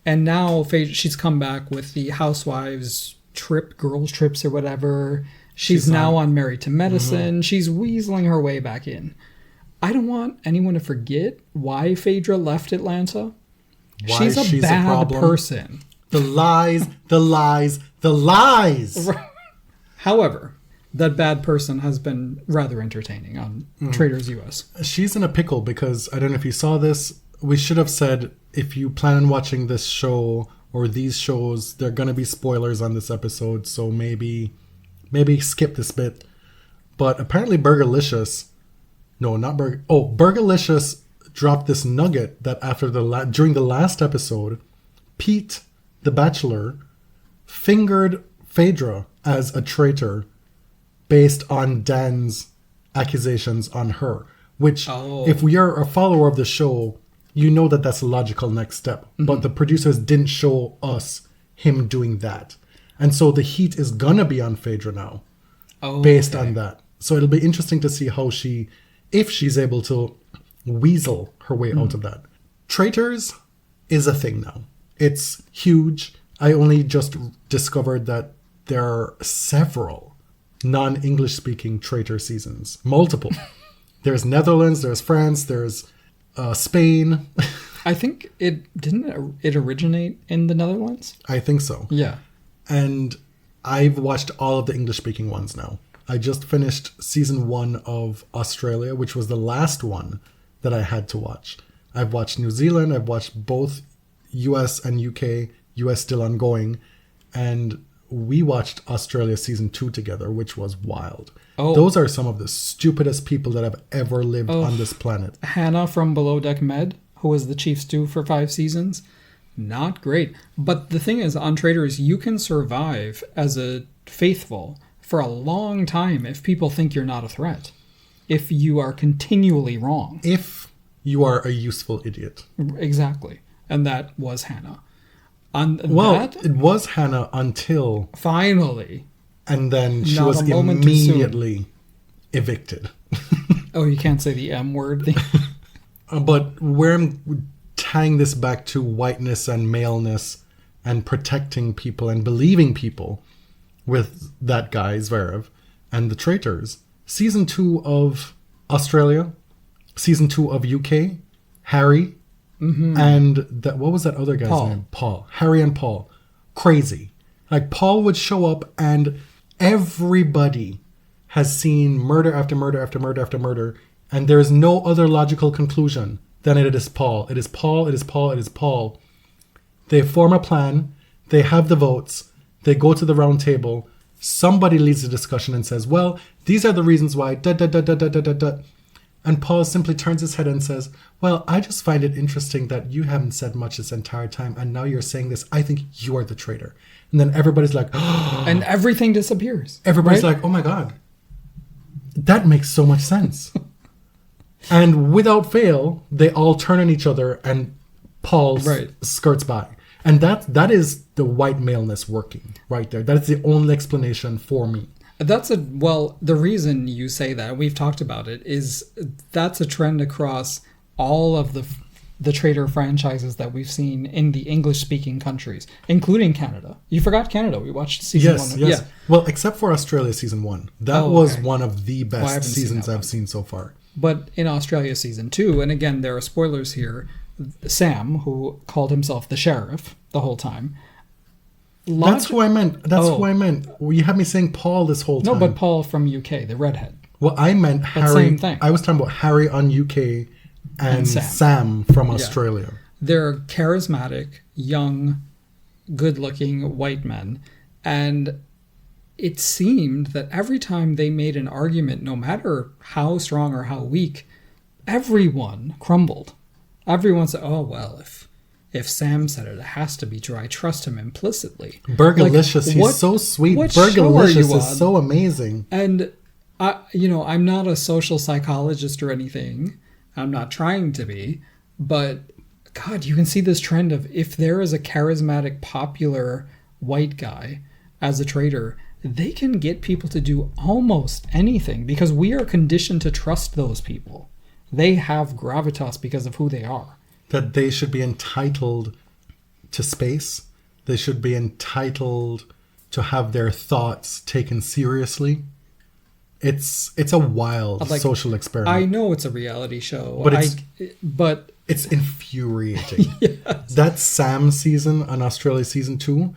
And now she's come back with the Housewives trip, girls trips or whatever. She's now on Married to Medicine. She's weaseling her way back in. I don't want anyone to forget why Phaedra left Atlanta. She's a bad person. The lies, the lies, the lies. However, that bad person has been rather entertaining on Traitors US. She's in a pickle because, I don't know if you saw this, we should have said, if you plan on watching this show or these shows, there are going to be spoilers on this episode, so maybe skip this bit. But apparently Burgerlicious dropped this nugget that during the last episode, Pete, the Bachelor, fingered Phaedra as a traitor based on Dan's accusations on her. Which, if we are a follower of the show, you know that that's a logical next step. Mm-hmm. But the producers didn't show us him doing that. And so the heat is going to be on Phaedra now, based on that. So it'll be interesting to see if she's able to weasel her way out of that. Traitors is a thing now. It's huge. I only just discovered that there are several non-English speaking Traitor seasons. Multiple. There's Netherlands, there's France, there's Spain. I think didn't it originate in the Netherlands? I think so. Yeah. And I've watched all of the English speaking ones now. I just finished season 1 of Australia, which was the last one that I had to watch. I've watched New Zealand, I've watched both US and UK, US still ongoing, and we watched Australia season 2 together, which was wild. Those are some of the stupidest people that have ever lived on this planet. Hannah from Below Deck Med, who was the chief stew for 5 seasons, not great. But the thing is, on Traitors, you can survive as a faithful for a long time if people think you're not a threat. If you are continually wrong. If you are a useful idiot. Exactly. And that was Hannah. It was Hannah until... Finally. And then she was immediately evicted. You can't say the M word. But where I'm tying this back to whiteness and maleness and protecting people and believing people with that guy, Zverev, and the Traitors. Season 2 of Australia, Season 2 of UK, Harry, and what was that other guy's name? Paul. Harry and Paul. Crazy. Like, Paul would show up and everybody has seen murder after murder after murder after murder, and there is no other logical conclusion than it is Paul. It is Paul, it is Paul, it is Paul. They form a plan, they have the votes, they go to the round table, somebody leads the discussion and says, well, these are the reasons why, da da da da da da da da. And Paul simply turns his head and says, well, I just find it interesting that you haven't said much this entire time, and now you're saying this. I think you are the traitor. And then everybody's like, oh. And everything disappears. Everybody's like, oh my God, that makes so much sense. And without fail, they all turn on each other and Paul skirts by. And that is the white maleness working right there. That is the only explanation for me. The reason you say that, we've talked about it, is that's a trend across all of the Traitor franchises that we've seen in the English-speaking countries, including Canada. You forgot Canada. We watched season 1. Yes. Yeah. Well, except for Australia season 1. That was one of the best seasons I've seen so far. But in Australia season 2, and again, there are spoilers here, Sam, who called himself the sheriff the whole time. That's who I meant. Who I meant. You had me saying Paul this whole time. No, but Paul from UK, the redhead. Well, I meant Harry. Same thing. I was talking about Harry on UK and Sam from Australia. They're charismatic, young, good-looking white men. And it seemed that every time they made an argument, no matter how strong or how weak, everyone crumbled. Everyone said, oh, well, if Sam said it, it has to be true. I trust him implicitly. Burgalicious, he's so sweet. Burgalicious is so amazing. And, I'm not a social psychologist or anything. I'm not trying to be. But, God, you can see this trend of if there is a charismatic, popular white guy as a traitor, they can get people to do almost anything because we are conditioned to trust those people. They have gravitas because of who they are. That they should be entitled to space. They should be entitled to have their thoughts taken seriously. It's a wild social experiment. I know it's a reality show, but it's infuriating. Yes. That Sam season on Australia season 2,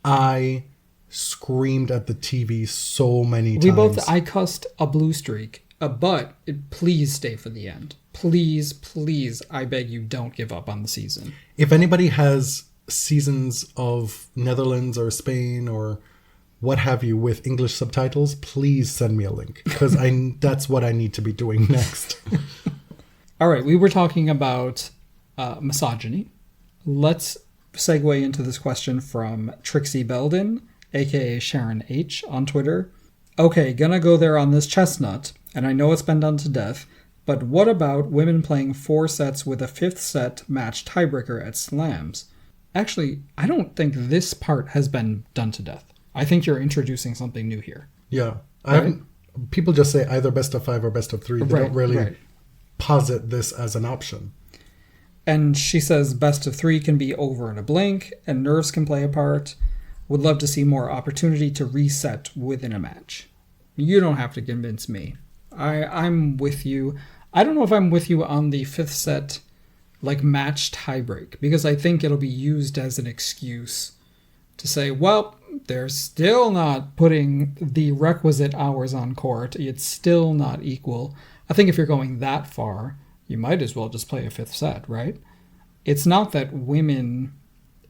I screamed at the TV so many times. I cussed a blue streak, but please stay for the end. Please, please, I beg you, don't give up on the season. If anybody has seasons of Netherlands or Spain or what have you with English subtitles, please send me a link because that's what I need to be doing next. All right, we were talking about misogyny. Let's segue into this question from Trixie Belden, aka Sharon H. on Twitter. Okay, gonna go there on this chestnut, and I know it's been done to death, but what about women playing 4 sets with a 5th set match tiebreaker at slams? Actually, I don't think this part has been done to death. I think you're introducing something new here. Yeah. Right? People just say either best of 5 or best of 3. They don't really posit this as an option. And she says best of 3 can be over in a blink, and nerves can play a part. Would love to see more opportunity to reset within a match. You don't have to convince me. I'm with you. I don't know if I'm with you on the 5th set match tiebreak, because I think it'll be used as an excuse to say, well, they're still not putting the requisite hours on court. It's still not equal. I think if you're going that far, you might as well just play a 5th set, right? It's not that women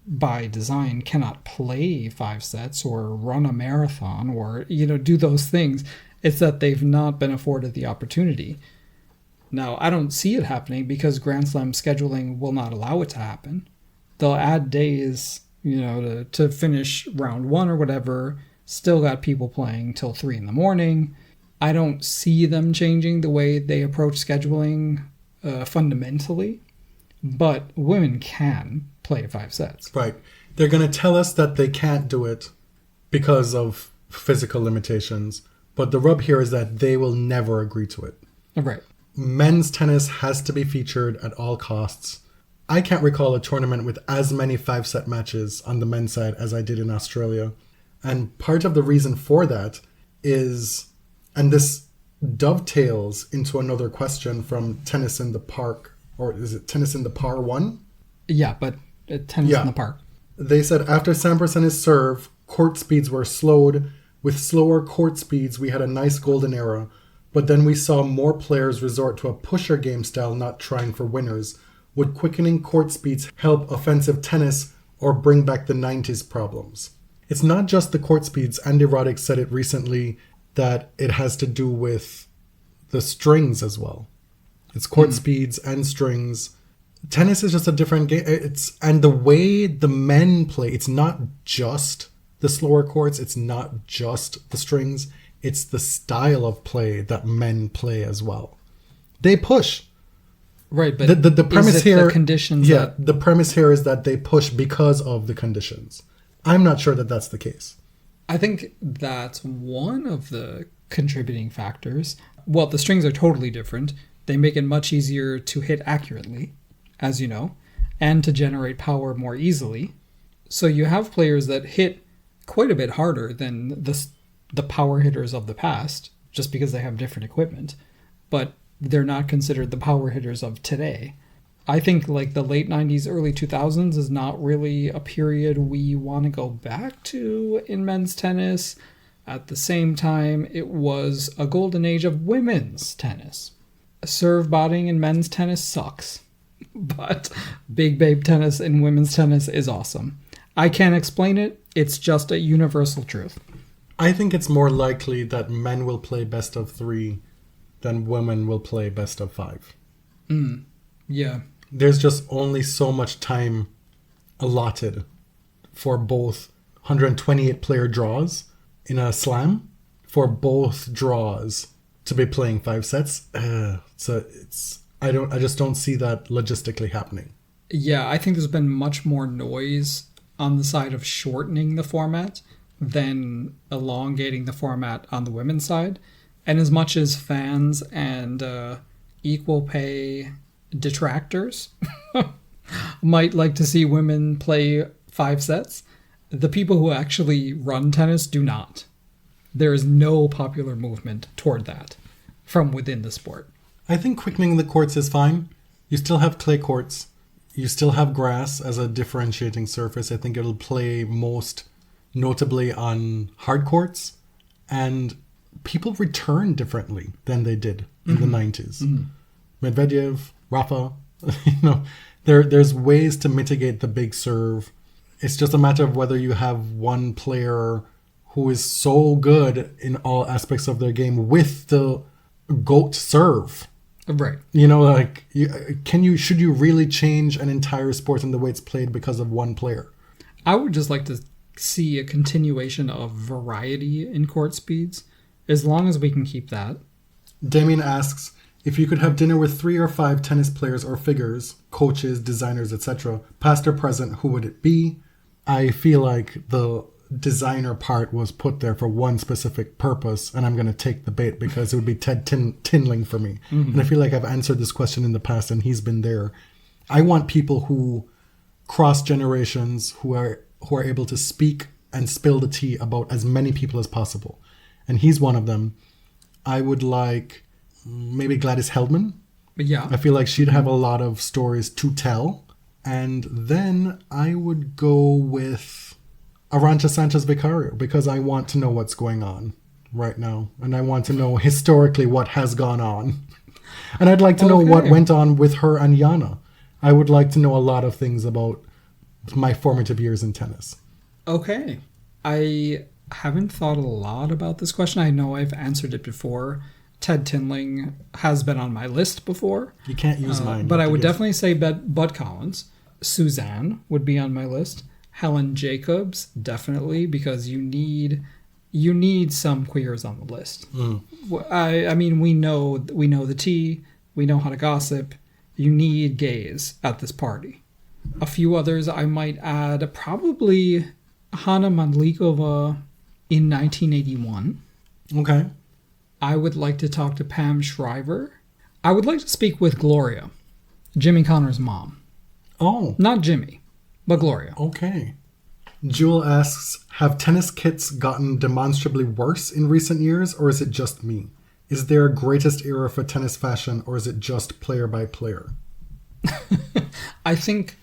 by design cannot play 5 sets or run a marathon or, do those things. It's that they've not been afforded the opportunity. Now, I don't see it happening because Grand Slam scheduling will not allow it to happen. They'll add days, to finish round 1 or whatever. Still got people playing till 3 a.m. I don't see them changing the way they approach scheduling fundamentally, but women can play 5 sets. Right. They're going to tell us that they can't do it because of physical limitations, but the rub here is that they will never agree to it. Right. Men's tennis has to be featured at all costs. I can't recall a tournament with as many 5-set matches on the men's side as I did in Australia. And part of the reason for that is, and this dovetails into another question from Tennis in the Park, or is it Tennis in the Par 1? Yeah, but Tennis in the Park. They said after Sampras and his serve, court speeds were slowed. With slower court speeds, we had a nice golden era. But then we saw more players resort to a pusher game style, not trying for winners. Would quickening court speeds help offensive tennis or bring back the 90s problems? It's not just the court speeds. Andy Roddick said it recently that it has to do with the strings as well. It's court speeds and strings. Tennis is just a different game. And the way the men play, it's not just the slower courts. It's not just the strings. It's the style of play that men play as well. They push. Right, but the premise here, the conditions? Yeah, the premise here is that they push because of the conditions. I'm not sure that that's the case. I think that's one of the contributing factors. Well, the strings are totally different. They make it much easier to hit accurately, as you know, and to generate power more easily. So you have players that hit quite a bit harder than the power hitters of the past, just because they have different equipment, but they're not considered the power hitters of today. I think the late 90s, early 2000s is not really a period we want to go back to in men's tennis. At the same time, it was a golden age of women's tennis. Serve botting in men's tennis sucks, but big babe tennis in women's tennis is awesome. I can't explain it. It's just a universal truth. I think it's more likely that men will play best of 3 than women will play best of 5. Yeah. There's just only so much time allotted for both 128 player draws in a slam, for both draws to be playing 5 sets. I just don't see that logistically happening. Yeah, I think there's been much more noise on the side of shortening the format than elongating the format on the women's side. And as much as fans and equal pay detractors might like to see women play 5 sets, the people who actually run tennis do not. There is no popular movement toward that from within the sport. I think quickening the courts is fine. You still have clay courts. You still have grass as a differentiating surface. I think it'll play most notably on hard courts. And people return differently than they did in the 90s. Medvedev, Rafa, there's ways to mitigate the big serve. It's just a matter of whether you have one player who is so good in all aspects of their game with the GOAT serve. Right. Should you really change an entire sport in the way it's played because of one player? I would just like to see a continuation of variety in court speeds, as long as we can keep that. Damien asks, if you could have dinner with 3 or 5 tennis players or figures, coaches, designers, etc., past or present, who would it be? I feel like the designer part was put there for one specific purpose, and I'm going to take the bait because it would be Ted Tinling for me. And I feel like I've answered this question in the past, and he's been there. I want people who cross generations, who are able to speak and spill the tea about as many people as possible. And he's one of them. I would like maybe Gladys Heldman. Yeah. I feel like she'd have a lot of stories to tell. And then I would go with Arantxa Sanchez Vicario, because I want to know what's going on right now. And I want to know historically what has gone on. And I'd like to know what went on with her and Yana. I would like to know a lot of things about my formative years in tennis. Okay. I haven't thought a lot about this question. I know I've answered it before. Ted Tinling has been on my list before. You can't use mine. But I would definitely say Bud Collins. Suzanne would be on my list. Helen Jacobs, definitely, because you need some queers on the list. I mean, we know the tea. We know how to gossip. You need gays at this party. A few others I might add, probably Hana Mandlikova in 1981. Okay. I would like to talk to Pam Shriver. I would like to speak with Gloria, Jimmy Connor's mom. Oh. Not Jimmy, but Gloria. Okay. Jewel asks, have tennis kits gotten demonstrably worse in recent years, or is it just me? Is there a greatest era for tennis fashion, or is it just player by player? I think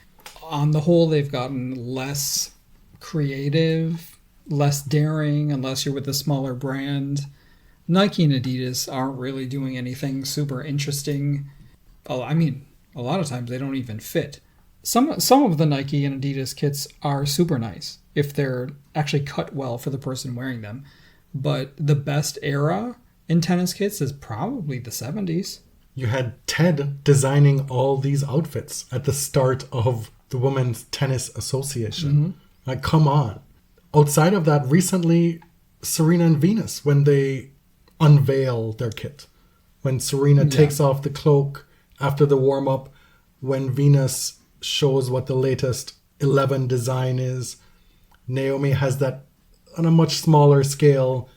on the whole they've gotten less creative, less daring, unless you're with a smaller brand. Nike and Adidas aren't really doing anything super interesting. I mean, a lot of times they don't even fit. Some of the Nike and Adidas kits are super nice if they're actually cut well for the person wearing them. But the best era in tennis kits is probably the 70s. You had Ted designing all these outfits at the start of the Women's Tennis Association. Like, come on. Outside of that, recently, Serena and Venus, when they unveil their kit. When Serena takes off the cloak after the warm-up, when Venus shows what the latest 11 design is, Naomi has that on a much smaller scale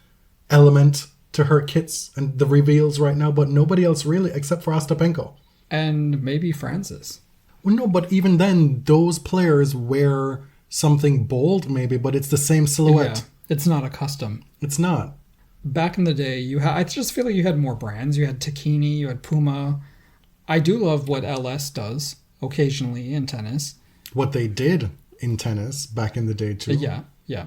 element to her kits and the reveals right now, but nobody else really, except for Ostapenko. And maybe Francis. Well, no, but even then, those players wear something bold maybe, but it's the same silhouette. Yeah, it's not a custom. It's not. Back in the day, I just feel like you had more brands. You had Tacchini, you had Puma. I do love what LS does occasionally in tennis. What they did in tennis back in the day too. Yeah.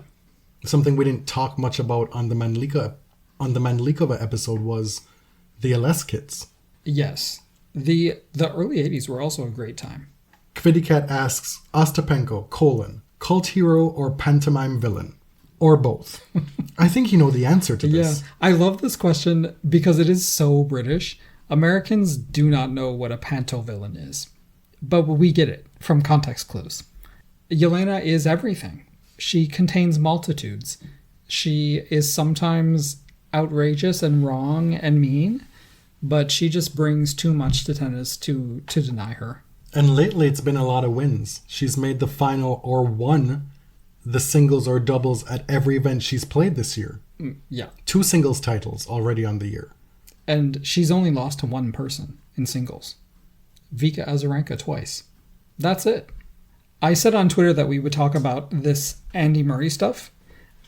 Something we didn't talk much about on the Mandlikova episode was the LS kits. Yes. The early 80s were also a great time. Kvidikat asks, Ostapenko, cult hero or pantomime villain? Or both? I think you know the answer to this. Yeah, I love this question because it is so British. Americans do not know what a panto villain is, but we get it from context clues. Yelena is everything. She contains multitudes. She is sometimes outrageous and wrong and mean, but she just brings too much to tennis to deny her. And lately it's been a lot of wins. She's made the final or won the singles or doubles at every event she's played this year. Yeah. 2 singles titles already on the year. And she's only lost to one person in singles. Vika Azarenka twice. That's it. I said on Twitter that we would talk about this Andy Murray stuff,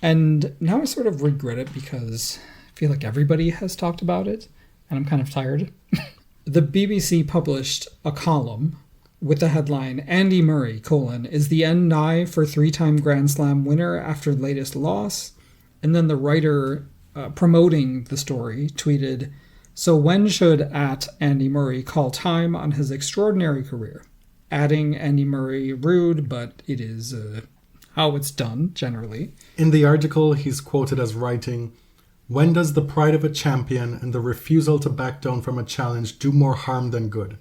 and now I sort of regret it because I feel like everybody has talked about it, and I'm kind of tired. The BBC published a column with the headline, Andy Murray, is the end nigh for 3-time Grand Slam winner after latest loss? And then the writer promoting the story tweeted, so when should @Andy Murray call time on his extraordinary career? Adding Andy Murray rude, but it is how it's done, generally. In the article, he's quoted as writing, when does the pride of a champion and the refusal to back down from a challenge do more harm than good?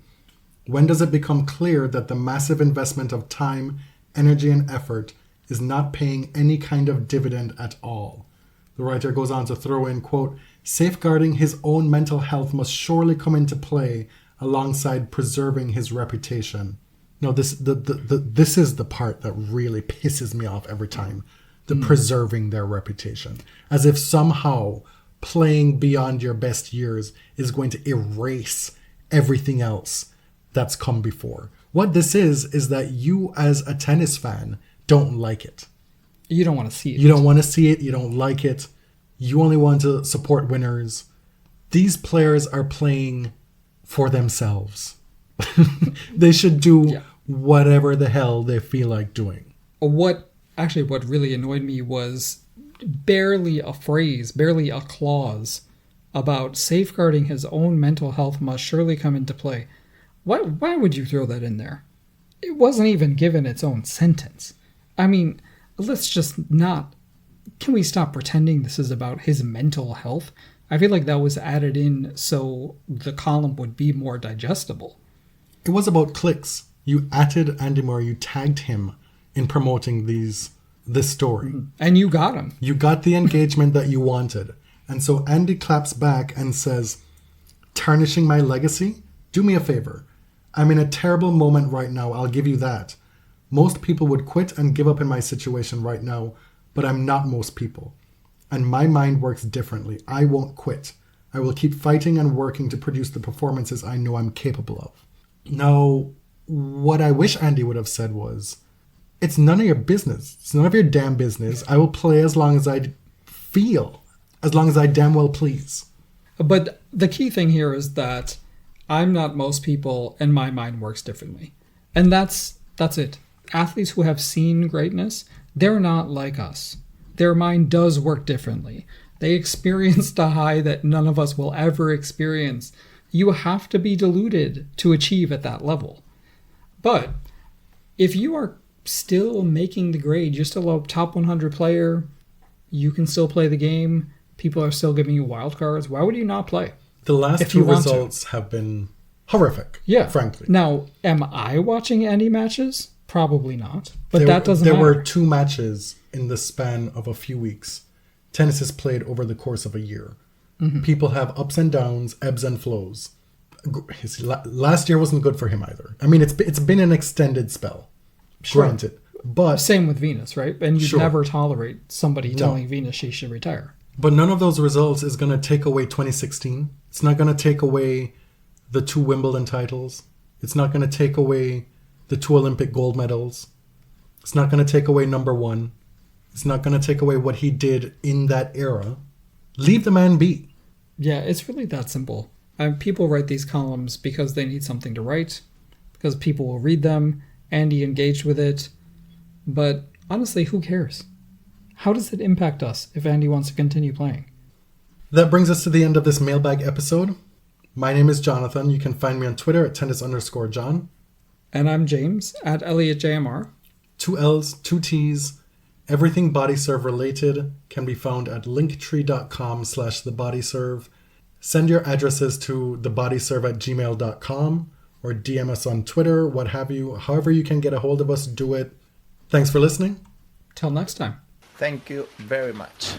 When does it become clear that the massive investment of time, energy, and effort is not paying any kind of dividend at all? The writer goes on to throw in, quote, safeguarding his own mental health must surely come into play alongside preserving his reputation. No, this is the part that really pisses me off every time. The preserving their reputation. As if somehow playing beyond your best years is going to erase everything else that's come before. What this is that you as a tennis fan don't like it. You don't want to see it. You don't want to see it. You don't like it. You only want to support winners. These players are playing for themselves. They should do whatever the hell they feel like doing. What really annoyed me was barely a phrase, barely a clause about safeguarding his own mental health must surely come into play. Why would you throw that in there? It wasn't even given its own sentence. I mean, let's just not... Can we stop pretending this is about his mental health? I feel like that was added in so the column would be more digestible. It was about clicks. You added Andy Murray, you tagged him in promoting this story. And you got him. You got the engagement that you wanted. And so Andy claps back and says, tarnishing my legacy? Do me a favor. I'm in a terrible moment right now, I'll give you that. Most people would quit and give up in my situation right now, but I'm not most people. And my mind works differently. I won't quit. I will keep fighting and working to produce the performances I know I'm capable of. Now, what I wish Andy would have said was, it's none of your business. It's none of your damn business. I will play as long as I feel, as long as I damn well please. But the key thing here is that I'm not most people and my mind works differently. And that's it. Athletes who have seen greatness, they're not like us. Their mind does work differently. They experienced a high that none of us will ever experience. You have to be deluded to achieve at that level. But if you are still making the grade, you're still a top 100 player, you can still play the game, people are still giving you wild cards, why would you not play? The last 2 results have been horrific, frankly. Now, am I watching any matches? Probably not. But that doesn't matter. There were 2 matches in the span of a few weeks. Tennis is played over the course of a year. Mm-hmm. People have ups and downs, ebbs and flows. Last year wasn't good for him either. I mean, it's been an extended spell, granted. But same with Venus, right? And you'd never tolerate somebody telling Venus she should retire. But none of those results is going to take away 2016. It's not going to take away the 2 Wimbledon titles. It's not going to take away the 2 Olympic gold medals. It's not going to take away number 1. It's not going to take away what he did in that era. Leave the man be. Yeah, it's really that simple. People write these columns because they need something to write, because people will read them. Andy engaged with it. But honestly, who cares? How does it impact us if Andy wants to continue playing? That brings us to the end of this mailbag episode. My name is Jonathan. You can find me on Twitter at tennis_John. And I'm James at ElliotJMR. 2 L's, 2 T's. Everything BodyServe related can be found at linktree.com/thebodyserve. Send your addresses to thebodyserve@gmail.com or DM us on Twitter, what have you. However you can get a hold of us, do it. Thanks for listening. Till next time. Thank you very much.